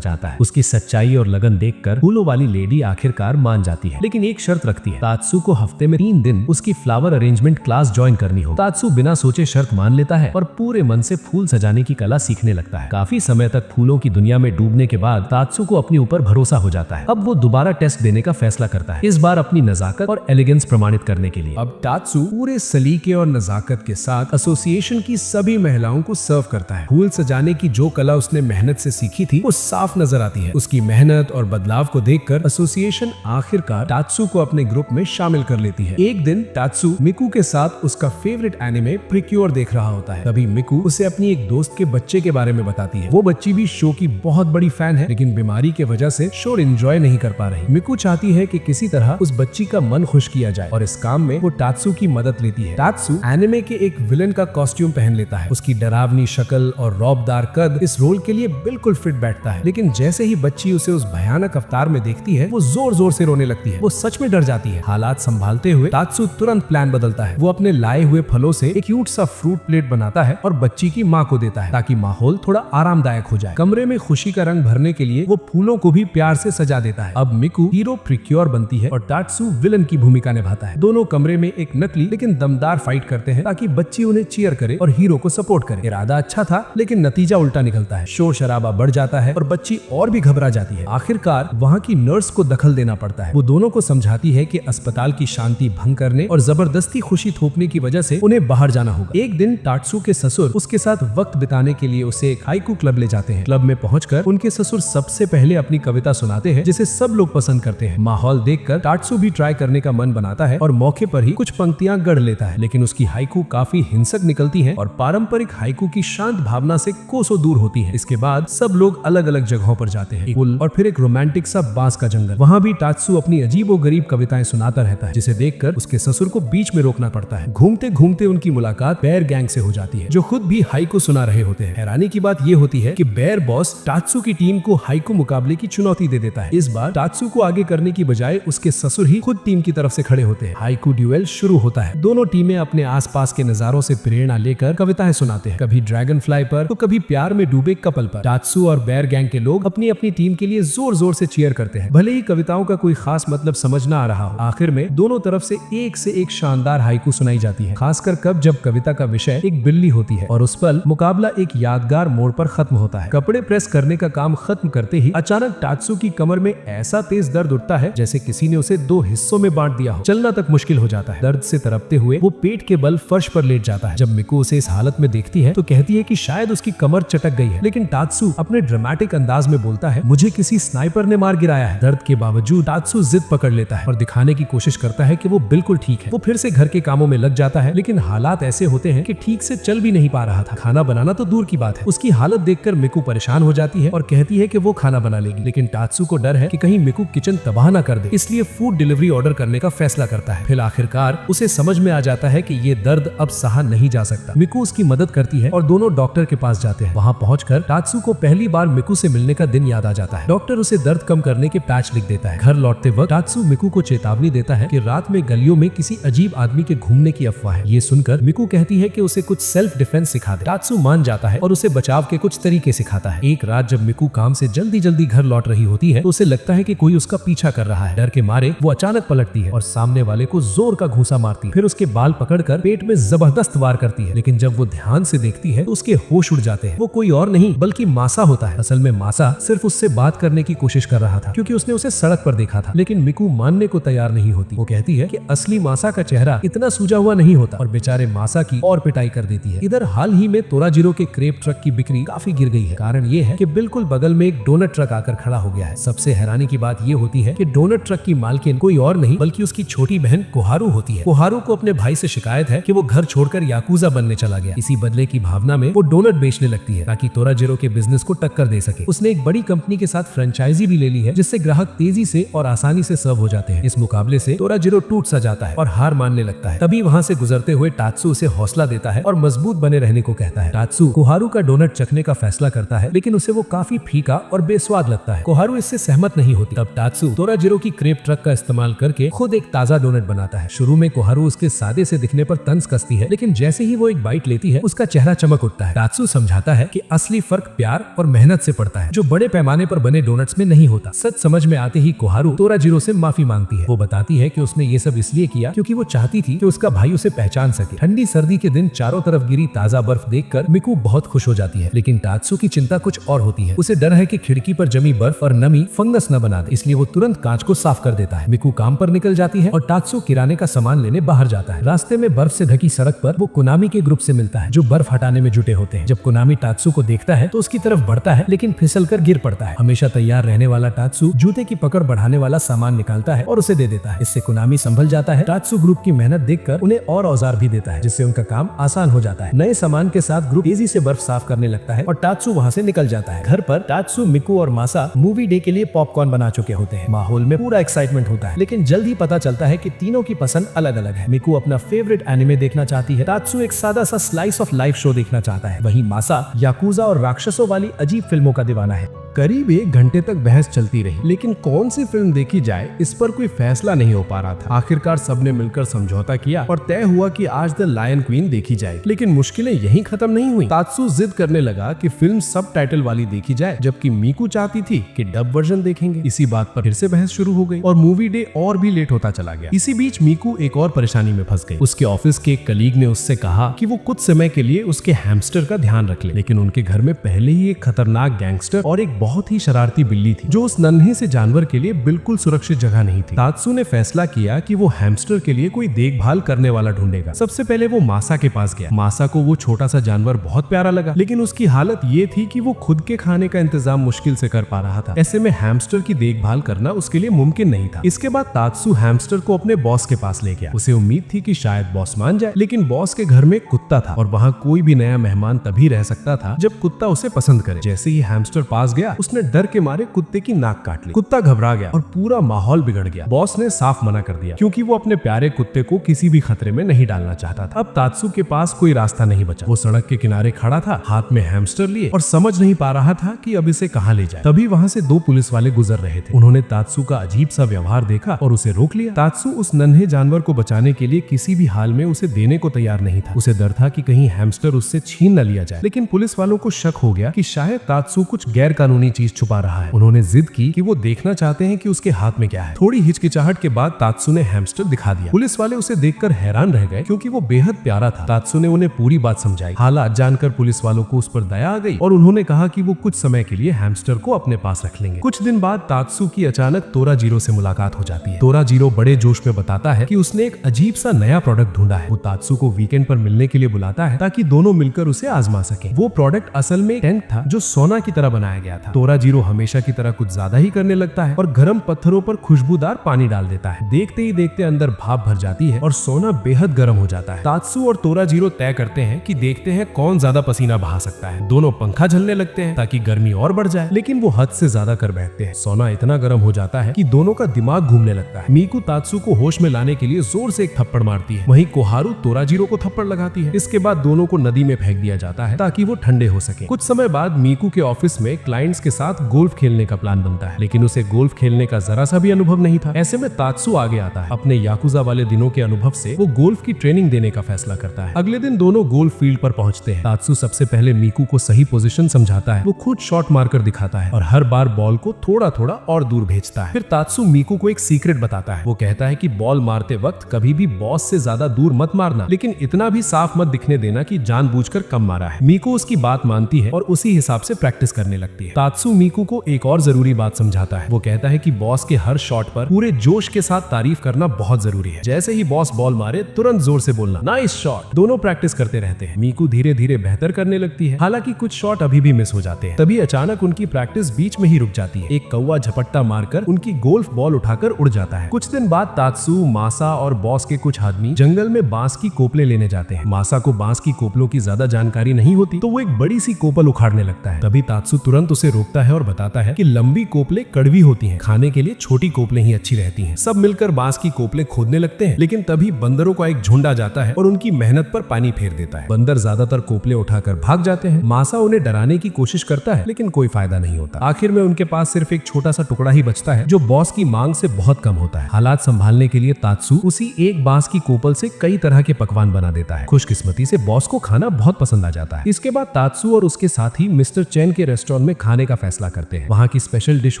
चाहता है। उसकी सच्चाई और लगन देखकर फूलों वाली लेडी आखिरकार मान जाती है, लेकिन एक शर्त रखती है। तात्सु को हफ्ते में 3 दिन उसकी फ्लावर अरेंजमेंट क्लास ज्वाइन करनी हो। तात्सु बिना सोचे शर्त मान लेता है और पूरे मन से फूल सजाने की कला सीखने लगता है। काफी समय तक फूलों की दुनिया में डूबने के बाद तात्सु को अपने ऊपर भरोसा हो जाता है। अब वो दोबारा टेस्ट देने का फैसला करता है, इस बार अपनी नजाकत और एलिगेंस प्रमाणित करने के लिए। अब तात्सु पूरे सलीके और नजाकत के साथ एसोसिएशन की सभी महिलाओं को सर्व करता है। फूल सजाने की जो कला उसने मेहनत से सीखी थी वो साफ नजर आती है। उसकी मेहनत और बदलाव को देखकर एसोसिएशन आखिरकार तात्सु को अपने ग्रुप में शामिल कर लेती है। एक दिन तात्सु मिकू के साथ उसका फेवरेट एनिमे प्रिक्योर देख रहा होता है। तभी मिकू उसे अपनी एक दोस्त के बच्चे के बारे में बताती है। वो बच्ची भी शो की बहुत बड़ी फैन है, लेकिन बीमारी के वजह से शो एंजॉय नहीं कर पा रही। मिकू चाहती है कि किसी तरह उस बच्ची का मन खुश किया जाए और इस काम में वो तात्सु की मदद लेती है। तात्सु एनिमे के एक विलन का कॉस्ट्यूम पहन लेता है। उसकी डरावनी शक्ल और रौबदार कद इस रोल के लिए बिल्कुल फिट बैठता है, लेकिन जैसे ही बच्ची उसे उस भयानक अवतार में देखती है वो जोर जोर से रोने लगती है। वो सच में डर जाती है। हालात संभालते हुए तात्सु तुरंत प्लान बदलता है। वो अपने लाए हुए फलों से एक क्यूट सा फ्रूट प्लेट बनाता है और बच्ची की माँ को देता है ताकि माहौल थोड़ा आरामदायक हो जाए। कमरे में खुशी का रंग भरने के लिए वो फूलों को भी प्यार से सजा देता है। अब मिकू हीरो प्रिक्योर बनती है और तात्सु विलन की भूमिका निभाता है। दोनों कमरे में एक नकली लेकिन दमदार फाइट करते हैं ताकि बच्ची उन्हें चीयर करे और हीरो को सपोर्ट करे। इरादा अच्छा था, लेकिन नतीजा उल्टा निकलता है। शोर शराबा बढ़ जाता है और बच्ची और भी घबरा जाती है। आखिरकार वहाँ की नर्स को दखल देना पड़ता है। वो दोनों को समझाती है कि अस्पताल की शांति भंग करने और जबरदस्ती खुशी थोपने की वजह से उन्हें बाहर जाना होगा। एक दिन तात्सु के ससुर उसके साथ वक्त बिताने के लिए उसे एक हाइकू क्लब ले जाते हैं। क्लब में पहुंचकर उनके ससुर सबसे पहले अपनी कविता सुनाते हैं, जिसे सब लोग पसंद करते हैं। माहौल देखकर तात्सु भी ट्राई करने का मन बनाता है और मौके पर ही कुछ पंक्तियां गढ़ लेता है, लेकिन उसकी हाइकू काफी हिंसक निकलती है और पारंपरिक हाइकू की शांत भावना से कोसों दूर होती है। इसके बाद सब लोग अलग अलग जगहों पर जाते हैं, एक पुल और फिर एक रोमांटिक सा बांस का जंगल। वहाँ भी तात्सु अपनी अजीबोगरीब कविताएं सुनाता रहता है, जिसे देखकर उसके ससुर को बीच में रोकना पड़ता है। घूमते घूमते उनकी मुलाकात बेयर गैंग से हो जाती है, जो खुद भी हाइकू सुना रहे होते हैं। हैरानी की बात ये होती है कि बेयर बॉस तात्सु की टीम को हाइकू मुकाबले की चुनौती दे देता है। इस बार तात्सु को आगे करने की बजाय उसके ससुर ही खुद टीम की तरफ से खड़े होते हैं। हाइकू ड्यूएल शुरू होता है। दोनों टीमें अपने आसपास के नजारों से प्रेरणा लेकर कविताएं सुनाते हैं, कभी ड्रैगन फ्लाई पर तो कभी प्यार में डूबे कपल पर। तात्सु और बेयर गैंग के लोग अपनी अपनी टीम के लिए जोर जोर से चीयर करते हैं, भले ही कविताओं का कोई खास मतलब समझ ना आ रहा हो। आखिर में दोनों तरफ से एक शानदार हाइकू सुनाई जाती है, खासकर जब कविता का विषय एक बिल्ली होती है और उस पल मुकाबला एक यादगार मोड़ पर खत्म होता है। कपड़े प्रेस करने का काम खत्म करते ही अचानक तात्सु की कमर में ऐसा तेज दर्द उठता है जैसे किसी ने उसे 2 हिस्सों में बांट दिया हो। चलना तक मुश्किल हो जाता है। दर्द से तड़पते हुए वो पेट के बल फर्श पर लेट जाता है। जब मिकू उसे इस हालत में देखती है तो कहती है कि शायद उसकी कमर चटक गई है, लेकिन तात्सु अपने ड्रामेटिक अंदाज में बोलता है, मुझे किसी स्नाइपर ने मार गिराया है। दर्द के बावजूद तात्सु जिद पकड़ लेता है और दिखाने की कोशिश करता है कि वो बिल्कुल ठीक है। वो फिर से घर के कामों में लग जाता है, लेकिन हालात ऐसे होते हैं कि ठीक से चल भी नहीं पा रहा था। खाना बनाना तो दूर की बात है। उसकी हालत देखकर मिकू परेशान हो जाती है और कहती है कि वो खाना बना लेगी, लेकिन तात्सु को डर है कि कहीं मिकू किचन तबाह ना कर दे, इसलिए फूड डिलीवरी ऑर्डर करने का फैसला करता है। फिर आखिरकार उसे समझ में आ जाता है कि ये दर्द अब सहा नहीं जा सकता। मिकू उसकी मदद करती है और दोनों डॉक्टर के पास जाते हैं। वहाँ पहुंचकर तात्सु को पहली बार मिकू से मिलने का दिन याद आ जाता है। डॉक्टर उसे दर्द कम करने के पैच लिख देता है। घर लौटते वक्त तात्सु मिकू को चेतावनी देता है कि रात में गलियों में किसी अजीब आदमी के घूमने की अफवाह है। ये सुनकर मिकू कहती है कि उसे कुछ सेल्फ डिफेंस सिखा दे। तात्सु मान जाता है और उसे बचाव के कुछ तरीके सिखाता है। एक रात जब मिकू काम से जल्दी जल्दी घर लौट रही होती है तो उसे लगता है कि कोई उसका पीछा कर रहा है। डर के मारे वो अचानक पलटती है और सामने वाले को जोर का घूंसा मारती है। फिर उसके बाल पकड़कर पेट में जबरदस्त वार करती है, लेकिन जब वो ध्यान से देखती है तो उसके होश उड़ जाते हैं। वो कोई और नहीं बल्कि मासा होता है। असल में मासा सिर्फ उससे बात करने की कोशिश कर रहा था, क्योंकि उसने उसे सड़क पर देखा था। लेकिन मिकू मानने को तैयार नहीं होती। वो कहती है कि असली मासा का चेहरा इतना सूजा हुआ नहीं होता और बेचारे मासा की और पिटाई कर देती है। इधर हाल ही में तोराजिरो के क्रेप ट्रक की बिक्री काफी गिर गई है। कारण ये है कि बिल्कुल बगल में एक डोनट ट्रक आकर खड़ा हो गया है। सबसे हैरानी की बात ये होती है कि डोनट ट्रक की मालकिन कोई और नहीं बल्कि उसकी छोटी बहन कोहारू होती है। कोहारू को अपने भाई से शिकायत है कि वो घर छोड़कर याकूजा बनने चला गया। इसी बदले की भावना में वो डोनट बेचने लगती है ताकि तोराजिरो के बिजनेस को टक्कर दे सके। उसने एक बड़ी कंपनी के साथ फ्रेंचाइजी भी ले ली है, जिससे ग्राहक तेजी से और आसानी से सर्व हो जाते हैं। इस मुकाबले से तोराजिरो टूट सा जाता है और हार मानने लगता है। तभी वहाँ से गुजरते हुए तात्सु उसे हौसला देता है और मजबूत बने रहने को कहता है। तात्सु कोहारू का डोनट चखने का फैसला करता है, लेकिन उसे वो काफी फीका और बेस्वाद लगता है। कोहारू इससे सहमत नहीं होती। तब तात्सु तोराजिरो की क्रेप ट्रक का इस्तेमाल करके खुद खुद एक ताजा डोनट बनाता है। शुरू में कोहारू उसके सादे से दिखने पर तंज कसती है, लेकिन जैसे ही वो एक बाइट लेती है उसका चेहरा चमक उठता है। तात्सु समझाता है कि असली फर्क प्यार और मेहनत से पड़ता है, जो बड़े पैमाने पर बने डोनट्स में नहीं होता। सच समझ में आते ही कोहारू तोराजीरो से माफी मांगती है। वो बताती है कि उसने ये सब इसलिए किया क्योंकि वो चाहती थी कि उसका भाई उसे पहचान सके। ठंडी सर्दी के दिन चारों तरफ गिरी ताजा बर्फ देखकर मिकू बहुत खुश हो जाती है, लेकिन तात्सु की चिंता कुछ और होती है। उसे डर है कि खिड़की पर जमी बर्फ और नमी फंगस न बना दे, इसलिए वो तुरंत कांच को साफ कर देता है। मिकू काम पर निकल जाती है और तात्सु किराने का सामान लेने बाहर जाता है। रास्ते में बर्फ से ढकी सड़क पर वो कुनामी के ग्रुप से मिलता है, जो बर्फ हटाने में जुटे होते हैं। जब कुनामी तात्सु को देखता है तो उसकी तरफ बढ़ता है, लेकिन फिसल कर गिर पड़ता है। हमेशा तैयार रहने वाला तात्सु जूते की पकड़ बढ़ाने वाला सामान निकालता है और उसे दे देता है। इससे कुनामी संभल जाता है। तात्सु ग्रुप की मेहनत देखकर उन्हें और औजार भी देता है, जिससे उनका काम आसान हो जाता है। नए सामान के साथ ग्रुप तेजी से बर्फ साफ करने लगता है और तात्सु वहाँ से निकल जाता है। घर पर तात्सु, मिकू और मासा मूवी डे के लिए पॉपकॉर्न बना चुके होते हैं। माहौल में पूरा एक्साइटमेंट होता है, लेकिन जल्द ही पता चलता है कि तीनों की पसंद अलग अलग है। मिकू अपना फेवरेट एनिमे देखना चाहती है, तात्सु एक सादा सा स्लाइस ऑफ लाइफ शो देखना चाहता है। वहीं मासा याकुजा और राक्षसों वाली अजीब फिल्मों का दीवाना है। करीब 1 घंटे तक बहस चलती रही, लेकिन कौन सी फिल्म देखी जाए इस पर कोई फैसला नहीं हो पा रहा था। आखिरकार सबने मिलकर समझौता किया और तय हुआ कि आज द लायन क्वीन देखी जाए। लेकिन मुश्किलें यहीं खत्म नहीं हुई। तात्सु जिद करने लगा कि फिल्म सब टाइटल वाली देखी जाए, जबकि मीकू चाहती थी कि डब वर्जन देखेंगे। इसी बात पर फिर से बहस शुरू हो गई और मूवी डे और भी लेट होता चला गया। इसी बीच मीकू एक और परेशानी में फंस गई। उसके ऑफिस के एक कलीग ने उससे कहा कि वो कुछ समय के लिए उसके हैमस्टर का ध्यान रख ले, लेकिन उनके घर में पहले ही एक खतरनाक गैंगस्टर और एक बहुत ही शरारती बिल्ली थी, जो उस नन्हे से जानवर के लिए बिल्कुल सुरक्षित जगह नहीं थी। तात्सु ने फैसला किया कि वो हैमस्टर के लिए कोई देखभाल करने वाला ढूंढेगा। सबसे पहले वो मासा के पास गया। मासा को वो छोटा सा जानवर बहुत प्यारा लगा, लेकिन उसकी हालत ये थी कि वो खुद के खाने का इंतजाम मुश्किल से कर पा रहा था। ऐसे में हैमस्टर की देखभाल करना उसके लिए मुमकिन नहीं था। इसके बाद तात्सु हैमस्टर को अपने बॉस के पास ले गया। उसे उम्मीद थी कि शायद बॉस मान जाए, लेकिन बॉस के घर में कुत्ता था और वहाँ कोई भी नया मेहमान तभी रह सकता था जब कुत्ता उसे पसंद करे। जैसे ही हैमस्टर पास गया, उसने डर के मारे कुत्ते की नाक काट ली। कुत्ता घबरा गया और पूरा माहौल बिगड़ गया। बॉस ने साफ मना कर दिया, क्योंकि वो अपने प्यारे कुत्ते को किसी भी खतरे में नहीं डालना चाहता था। अब तात्सु के पास कोई रास्ता नहीं बचा। वो सड़क के किनारे खड़ा था, हाथ में हैमस्टर लिए, और समझ नहीं पा रहा था कि अब इसे कहाँ ले जाए। तभी वहाँ से 2 पुलिस वाले गुजर रहे थे। उन्होंने तात्सु का अजीब सा व्यवहार देखा और उसे रोक लिया। तात्सु उस नन्हे जानवर को बचाने के लिए किसी भी हाल में उसे देने को तैयार नहीं था। उसे डर था कि कहीं हैमस्टर उससे छीन न लिया जाए, लेकिन पुलिस वालों को शक हो गया कि शायद तात्सु कुछ गैर कानूनी चीज छुपा रहा है। उन्होंने जिद की कि वो देखना चाहते हैं कि उसके हाथ में क्या है। थोड़ी हिचकिचाहट के बाद तात्सु ने हैमस्टर दिखा दिया। पुलिस वाले उसे देखकर हैरान रह गए, क्योंकि वो बेहद प्यारा था। तात्सु ने उन्हें पूरी बात समझाई। हालात जानकर पुलिस वालों को उस पर दया आ गई और उन्होंने कहा कि वो कुछ समय के लिए हैमस्टर को अपने पास रख लेंगे। कुछ दिन बाद तात्सु की अचानक तोराजीरो से मुलाकात हो जाती है। तोराजीरो बड़े जोश में बताता है कि उसने एक अजीब सा नया प्रोडक्ट ढूंढा है। वो तात्सु को वीकेंड पर मिलने के लिए बुलाता है ताकि दोनों मिलकर उसे आजमा सकें। वो प्रोडक्ट असल में टेंट था, जो सोना की तरह बनाया गया था। तोराजीरो हमेशा की तरह कुछ ज्यादा ही करने लगता है और गर्म पत्थरों पर खुशबूदार पानी डाल देता है। देखते ही देखते अंदर भाप भर जाती है और सोना बेहद गर्म हो जाता है। तात्सु और तोराजीरो तय करते हैं कि देखते हैं कौन ज्यादा पसीना बहा सकता है। दोनों पंखा झलने लगते हैं ताकि गर्मी और बढ़ जाए, लेकिन वो हद से ज्यादा कर बैठते हैं। सोना इतना गर्म हो जाता है कि दोनों का दिमाग घूमने लगता है। मीकू तात्सु को होश में लाने के लिए जोर से एक थप्पड़ मारती है। वहीं कोहारू तोराजीरो को थप्पड़ लगाती है। इसके बाद दोनों को नदी में फेंक दिया जाता है ताकि वो ठंडे हो सके। कुछ समय बाद मीकू के ऑफिस में क्लाइंट्स के साथ गोल्फ खेलने का प्लान बनता है, लेकिन उसे गोल्फ खेलने का जरा सा भी अनुभव नहीं था। ऐसे में तात्सु आगे आता है। अपने याकुजा वाले दिनों के अनुभव से वो गोल्फ की ट्रेनिंग देने का फैसला करता है। अगले दिन दोनों गोल्फ फील्ड पर पहुंचते हैं। तात्सु सबसे पहले मीकू को सही पोजीशन समझाता है। वो खुद शॉट मारकर दिखाता है और हर बार बॉल को थोड़ा थोड़ा और दूर भेजता है। फिर तात्सु मीकू को एक सीक्रेट बताता है। वो कहता है कि बॉल मारते वक्त कभी भी बॉस से ज्यादा दूर मत मारना, लेकिन इतना भी साफ मत दिखने देना कि जानबूझकर कम मारा है। मीकू उसकी बात मानती है और उसी हिसाब से प्रैक्टिस करने लगती है। तात्सु मीकू को एक और जरूरी बात समझाता है। वो कहता है कि बॉस के हर शॉट पर पूरे जोश के साथ तारीफ करना बहुत जरूरी है। जैसे ही बॉस बॉल मारे तुरंत जोर से बोलना नाइस शॉट। दोनों प्रैक्टिस करते रहते हैं। मीकू धीरे धीरे बेहतर करने लगती है, हालांकि कुछ शॉट अभी भी मिस हो जाते हैं। तभी अचानक उनकी प्रैक्टिस बीच में ही रुक जाती है। एक कौवा झपट्टा मारकर उनकी गोल्फ बॉल उठाकर उड़ जाता है। कुछ दिन बाद तात्सु, मासा और बॉस के कुछ आदमी जंगल में बांस की कोपले लेने जाते हैं। मासा को बांस की कोपलों की ज्यादा जानकारी नहीं होती, तो वो एक बड़ी सी कोपल उखाड़ने लगता है। तभी तात्सु तुरंत उसे रोकता है और बताता है कि लंबी कोपले कड़वी होती हैं, खाने के लिए छोटी कोपले ही अच्छी रहती हैं। सब मिलकर बांस की कोपले खोदने लगते हैं, लेकिन तभी बंदरों का एक झुंड आ जाता है और उनकी मेहनत पर पानी फेर देता है। बंदर ज्यादातर कोपले उठाकर भाग जाते हैं। मासा उन्हें डराने की कोशिश करता है, लेकिन कोई फायदा नहीं होता। आखिर में उनके पास सिर्फ एक छोटा सा टुकड़ा ही बचता है, जो बॉस की मांग से बहुत कम होता है। हालात संभालने के लिए तात्सू उसी एक बांस की कोपल से कई तरह के पकवान बना देता है। खुशकिस्मती से बॉस को खाना बहुत पसंद आ जाता है। इसके बाद तात्सू और उसके साथी मिस्टर चैन के रेस्टोरेंट में खाने का फैसला करते हैं। वहाँ की स्पेशल डिश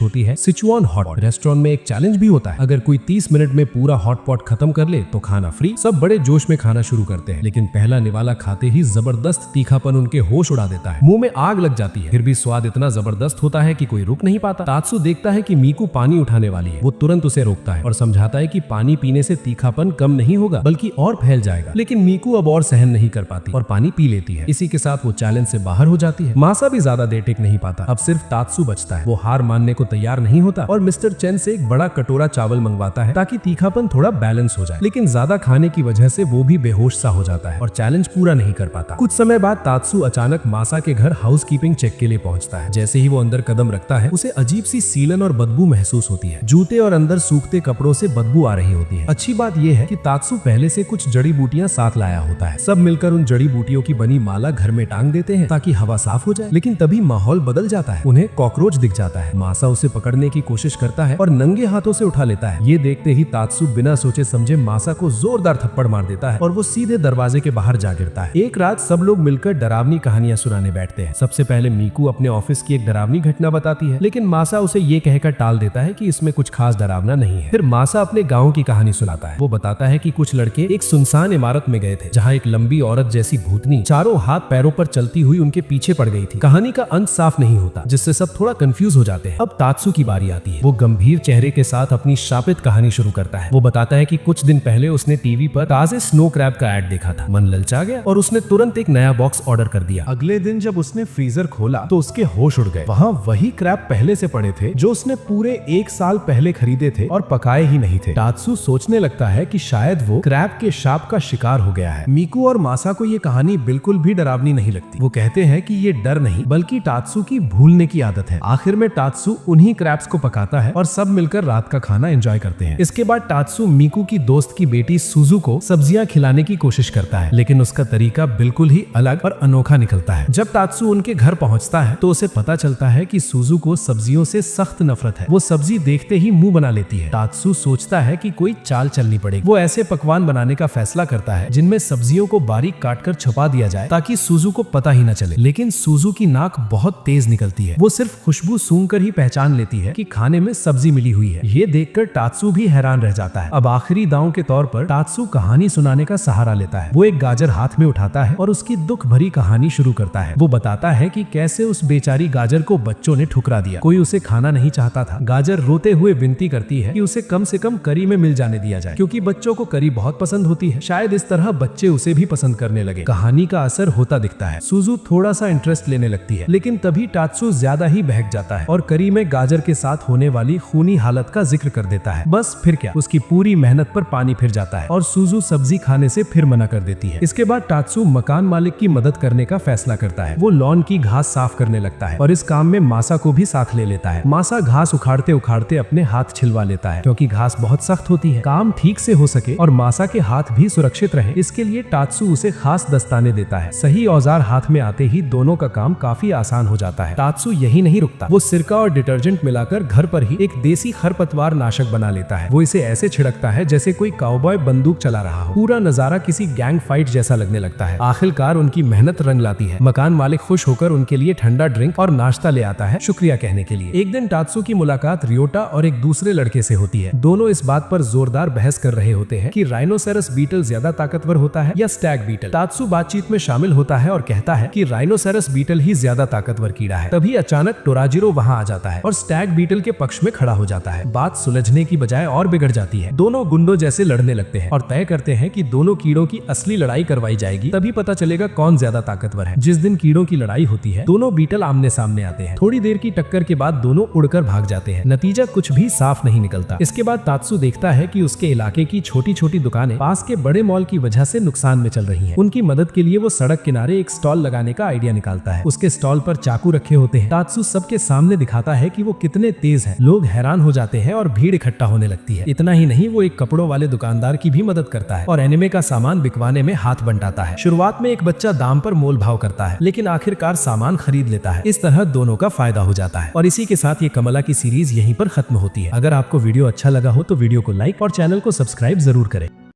होती है सिचुआन हॉट पॉट। रेस्टोरेंट में एक चैलेंज भी होता है, अगर कोई 30 मिनट में पूरा हॉट पॉट खत्म कर ले तो खाना फ्री। सब बड़े जोश में खाना शुरू करते हैं, लेकिन पहला निवाला खाते ही जबरदस्त तीखापन उनके होश उड़ा देता है। मुंह में आग लग जाती है। फिर भी स्वाद इतना जबरदस्त होता है कि कोई रुक नहीं पाता। तात्सू देखता है कि मीकू पानी उठाने वाली है। वो तुरंत उसे रोकता है और समझाता है कि पानी पीने से तीखापन कम नहीं होगा, बल्कि और फैल जाएगा। लेकिन मीकू अब और सहन नहीं कर पाती और पानी पी लेती है। इसी के साथ वो चैलेंज से बाहर हो जाती है। मासा भी ज्यादा देर टिक नहीं पाता। अब सिर्फ तात्सू बचता है। वो हार मानने को तैयार नहीं होता और मिस्टर चैन से एक बड़ा कटोरा चावल मंगवाता है ताकि तीखापन थोड़ा बैलेंस हो जाए, लेकिन ज्यादा खाने की वजह से वो भी बेहोश सा हो जाता है और चैलेंज पूरा नहीं कर पाता। कुछ समय बाद तात्सू अचानक मासा के घर हाउसकीपिंग चेक के लिए पहुंचता है। जैसे ही वो अंदर कदम रखता है, उसे अजीब सी सीलन और बदबू महसूस होती है। जूते और अंदर सूखते कपड़ों से बदबू आ रही होती है। अच्छी बात यह है कि तात्सू पहले से कुछ जड़ी बूटियां साथ लाया होता है। सब मिलकर उन जड़ी बूटियों की बनी माला घर में टांग देते हैं ताकि हवा साफ हो जाए। लेकिन तभी माहौल बदल जाता है। उन्हें कॉकरोच दिख जाता है। मासा उसे पकड़ने की कोशिश करता है और नंगे हाथों से उठा लेता है। ये देखते ही तात्सू बिना सोचे समझे मासा को जोरदार थप्पड़ मार देता है और वो सीधे दरवाजे के बाहर जा गिरता है। एक रात सब लोग मिलकर डरावनी कहानियां सुनाने बैठते हैं। सबसे पहले मीकू अपने ऑफिस की एक डरावनी घटना बताती है, लेकिन मासा उसे ये कहकर टाल देता है कि इसमें कुछ खास डरावना नहीं है। फिर मासा अपने गाँव की कहानी सुनाता है। वो बताता है कि कुछ लड़के एक सुनसान इमारत में गए थे, जहाँ एक लंबी औरत जैसी भूतनी चारों हाथ पैरों पर चलती हुई उनके पीछे पड़ गई थी। कहानी का अंत साफ नहीं होता, जिससे सब थोड़ा कंफ्यूज हो जाते हैं। अब तात्सू की बारी आती है। वो गंभीर चेहरे के साथ अपनी शापित कहानी शुरू करता है। वो बताता है कि कुछ दिन पहले उसने टीवी पर ताजे स्नो क्रैब का ऐड देखा था। मन ललचा गया और उसने तुरंत एक नया बॉक्स ऑर्डर कर दिया। अगले दिन जब उसने फ्रीजर खोला तो उसके होश उड़ गए। वहाँ वही क्रैब पहले से पड़े थे जो उसने पूरे 1 साल पहले खरीदे थे और पकाए ही नहीं थे। तात्सू सोचने लगता है कि शायद वो क्रैब के शाप का शिकार हो गया है। मीकू और मासा को ये कहानी बिल्कुल भी डरावनी नहीं लगती। वो कहते हैं कि ये डर नहीं बल्कि तात्सू की भूलने की आदत है। आखिर में तात्सू उन्हीं क्रैब्स को पकाता है और सब मिलकर रात का खाना एंजॉय करते हैं। इसके बाद तात्सू मीकू की दोस्त की बेटी सुजू को सब्जियां खिलाने की कोशिश करता है, लेकिन उसका तरीका बिल्कुल ही अलग और अनोखा निकलता है। जब तात्सू उनके घर पहुंचता है तो उसे पता चलता है कि सुजू को सब्जियों से सख्त नफरत है। वो सब्जी देखते ही मुंह बना लेती है। तात्सू सोचता है कि कोई चाल चलनी पड़ेगी। वो ऐसे पकवान बनाने का फैसला करता है जिनमें सब्जियों को बारीक काटकर छुपा दिया जाए ताकि सुजू को पता ही न चले। लेकिन सुजू की नाक बहुत तेज निकलती है। वो सिर्फ खुशबू सूंघकर ही पहचान लेती है कि खाने में सब्जी मिली हुई है। ये देखकर तात्सू भी हैरान रह जाता है। अब आखिरी दांव के तौर पर तात्सू कहानी सुनाने का सहारा लेता है। वो एक गाजर हाथ में उठाता है और उसकी दुख भरी कहानी शुरू करता है। वो बताता है कि कैसे उस बेचारी गाजर को बच्चों ने ठुकरा दिया। कोई उसे खाना नहीं चाहता था। गाजर रोते हुए विनती करती है कि उसे कम से कम करी में मिल जाने दिया जाए, क्योंकि बच्चों को करी बहुत पसंद होती है। शायद इस तरह बच्चे उसे भी पसंद करने लगे। कहानी का असर होता दिखता है। सुजू थोड़ा सा इंटरेस्ट लेने लगती है, लेकिन तभी तात्सू ज्यादा ही बहक जाता है और करी में गाजर के साथ होने वाली खूनी हालत का जिक्र कर देता है। बस फिर क्या, उसकी पूरी मेहनत पर पानी फिर जाता है और सुजू सब्जी खाने से फिर मना कर देती है। इसके बाद तात्सू मकान मालिक की मदद करने का फैसला करता है। वो लॉन की घास साफ करने लगता है और इस काम में मासा को भी साथ ले लेता है। मासा घास उखाड़ते उखाड़ते अपने हाथ छिलवा लेता है, क्योंकि घास बहुत सख्त होती है। काम ठीक से हो सके और मासा के हाथ भी सुरक्षित रहे, इसके लिए तात्सू उसे खास दस्ताने देता है। सही औजार हाथ में आते ही दोनों का काम काफी आसान हो जाता है। तात्सू यही नहीं रुकता। वो सिरका और डिटर्जेंट मिलाकर घर पर ही एक देसी खरपतवार नाशक बना लेता है। वो इसे ऐसे छिड़कता है जैसे कोई काउबॉय बंदूक चला रहा हो। पूरा नजारा किसी गैंग फाइट जैसा लगने लगता है। आखिरकार उनकी मेहनत रंग लाती है। मकान मालिक खुश होकर उनके लिए ठंडा ड्रिंक और नाश्ता ले आता है शुक्रिया कहने के लिए। एक दिन तात्सू की मुलाकात रियोटा और एक दूसरे लड़के से होती है। दोनों इस बात पर जोरदार बहस कर रहे होते हैं कि राइनोसेरस बीटल ज्यादा ताकतवर होता है या स्टैग बीटल। तात्सू बातचीत में शामिल होता है और कहता है कि राइनोसेरस बीटल ही ज्यादा ताकतवर कीड़ा है। तभी अचानक टोराजिरो वहां आ जाता है और स्टैग बीटल के पक्ष में खड़ा हो जाता है। बात सुलझने की बजाय और बिगड़ जाती है। दोनों गुंडों जैसे लड़ने लगते हैं और तय करते हैं कि दोनों कीड़ों की असली लड़ाई करवाई जाएगी, तभी पता चलेगा कौन ज्यादा ताकतवर है। जिस दिन कीड़ों की लड़ाई होती है, दोनों बीटल आमने सामने आते हैं। थोड़ी देर की टक्कर के बाद दोनों उड़कर भाग जाते हैं। नतीजा कुछ भी साफ नहीं निकलता। इसके बाद तात्सू देखता है कि उसके इलाके की छोटी छोटी दुकानें पास के बड़े मॉल की वजह से नुकसान में चल रही हैं। उनकी मदद के लिए वो सड़क किनारे एक स्टॉल लगाने का आइडिया निकालता है। उसके स्टॉल पर चाकू रखे होते हैं हैं। तात्सु सबके सामने दिखाता है कि वो कितने तेज है। लोग हैरान हो जाते हैं और भीड़ इकट्ठा होने लगती है। इतना ही नहीं, वो एक कपड़ों वाले दुकानदार की भी मदद करता है और एनिमे का सामान बिकवाने में हाथ बंटाता है। शुरुआत में एक बच्चा दाम पर मोल भाव करता है, लेकिन आखिरकार सामान खरीद लेता है। इस तरह दोनों का फायदा हो जाता है। और इसी के साथ ये कमला की सीरीज यहीं पर खत्म होती है। अगर आपको वीडियो अच्छा लगा हो तो वीडियो को लाइक और चैनल को सब्सक्राइब जरूर करें।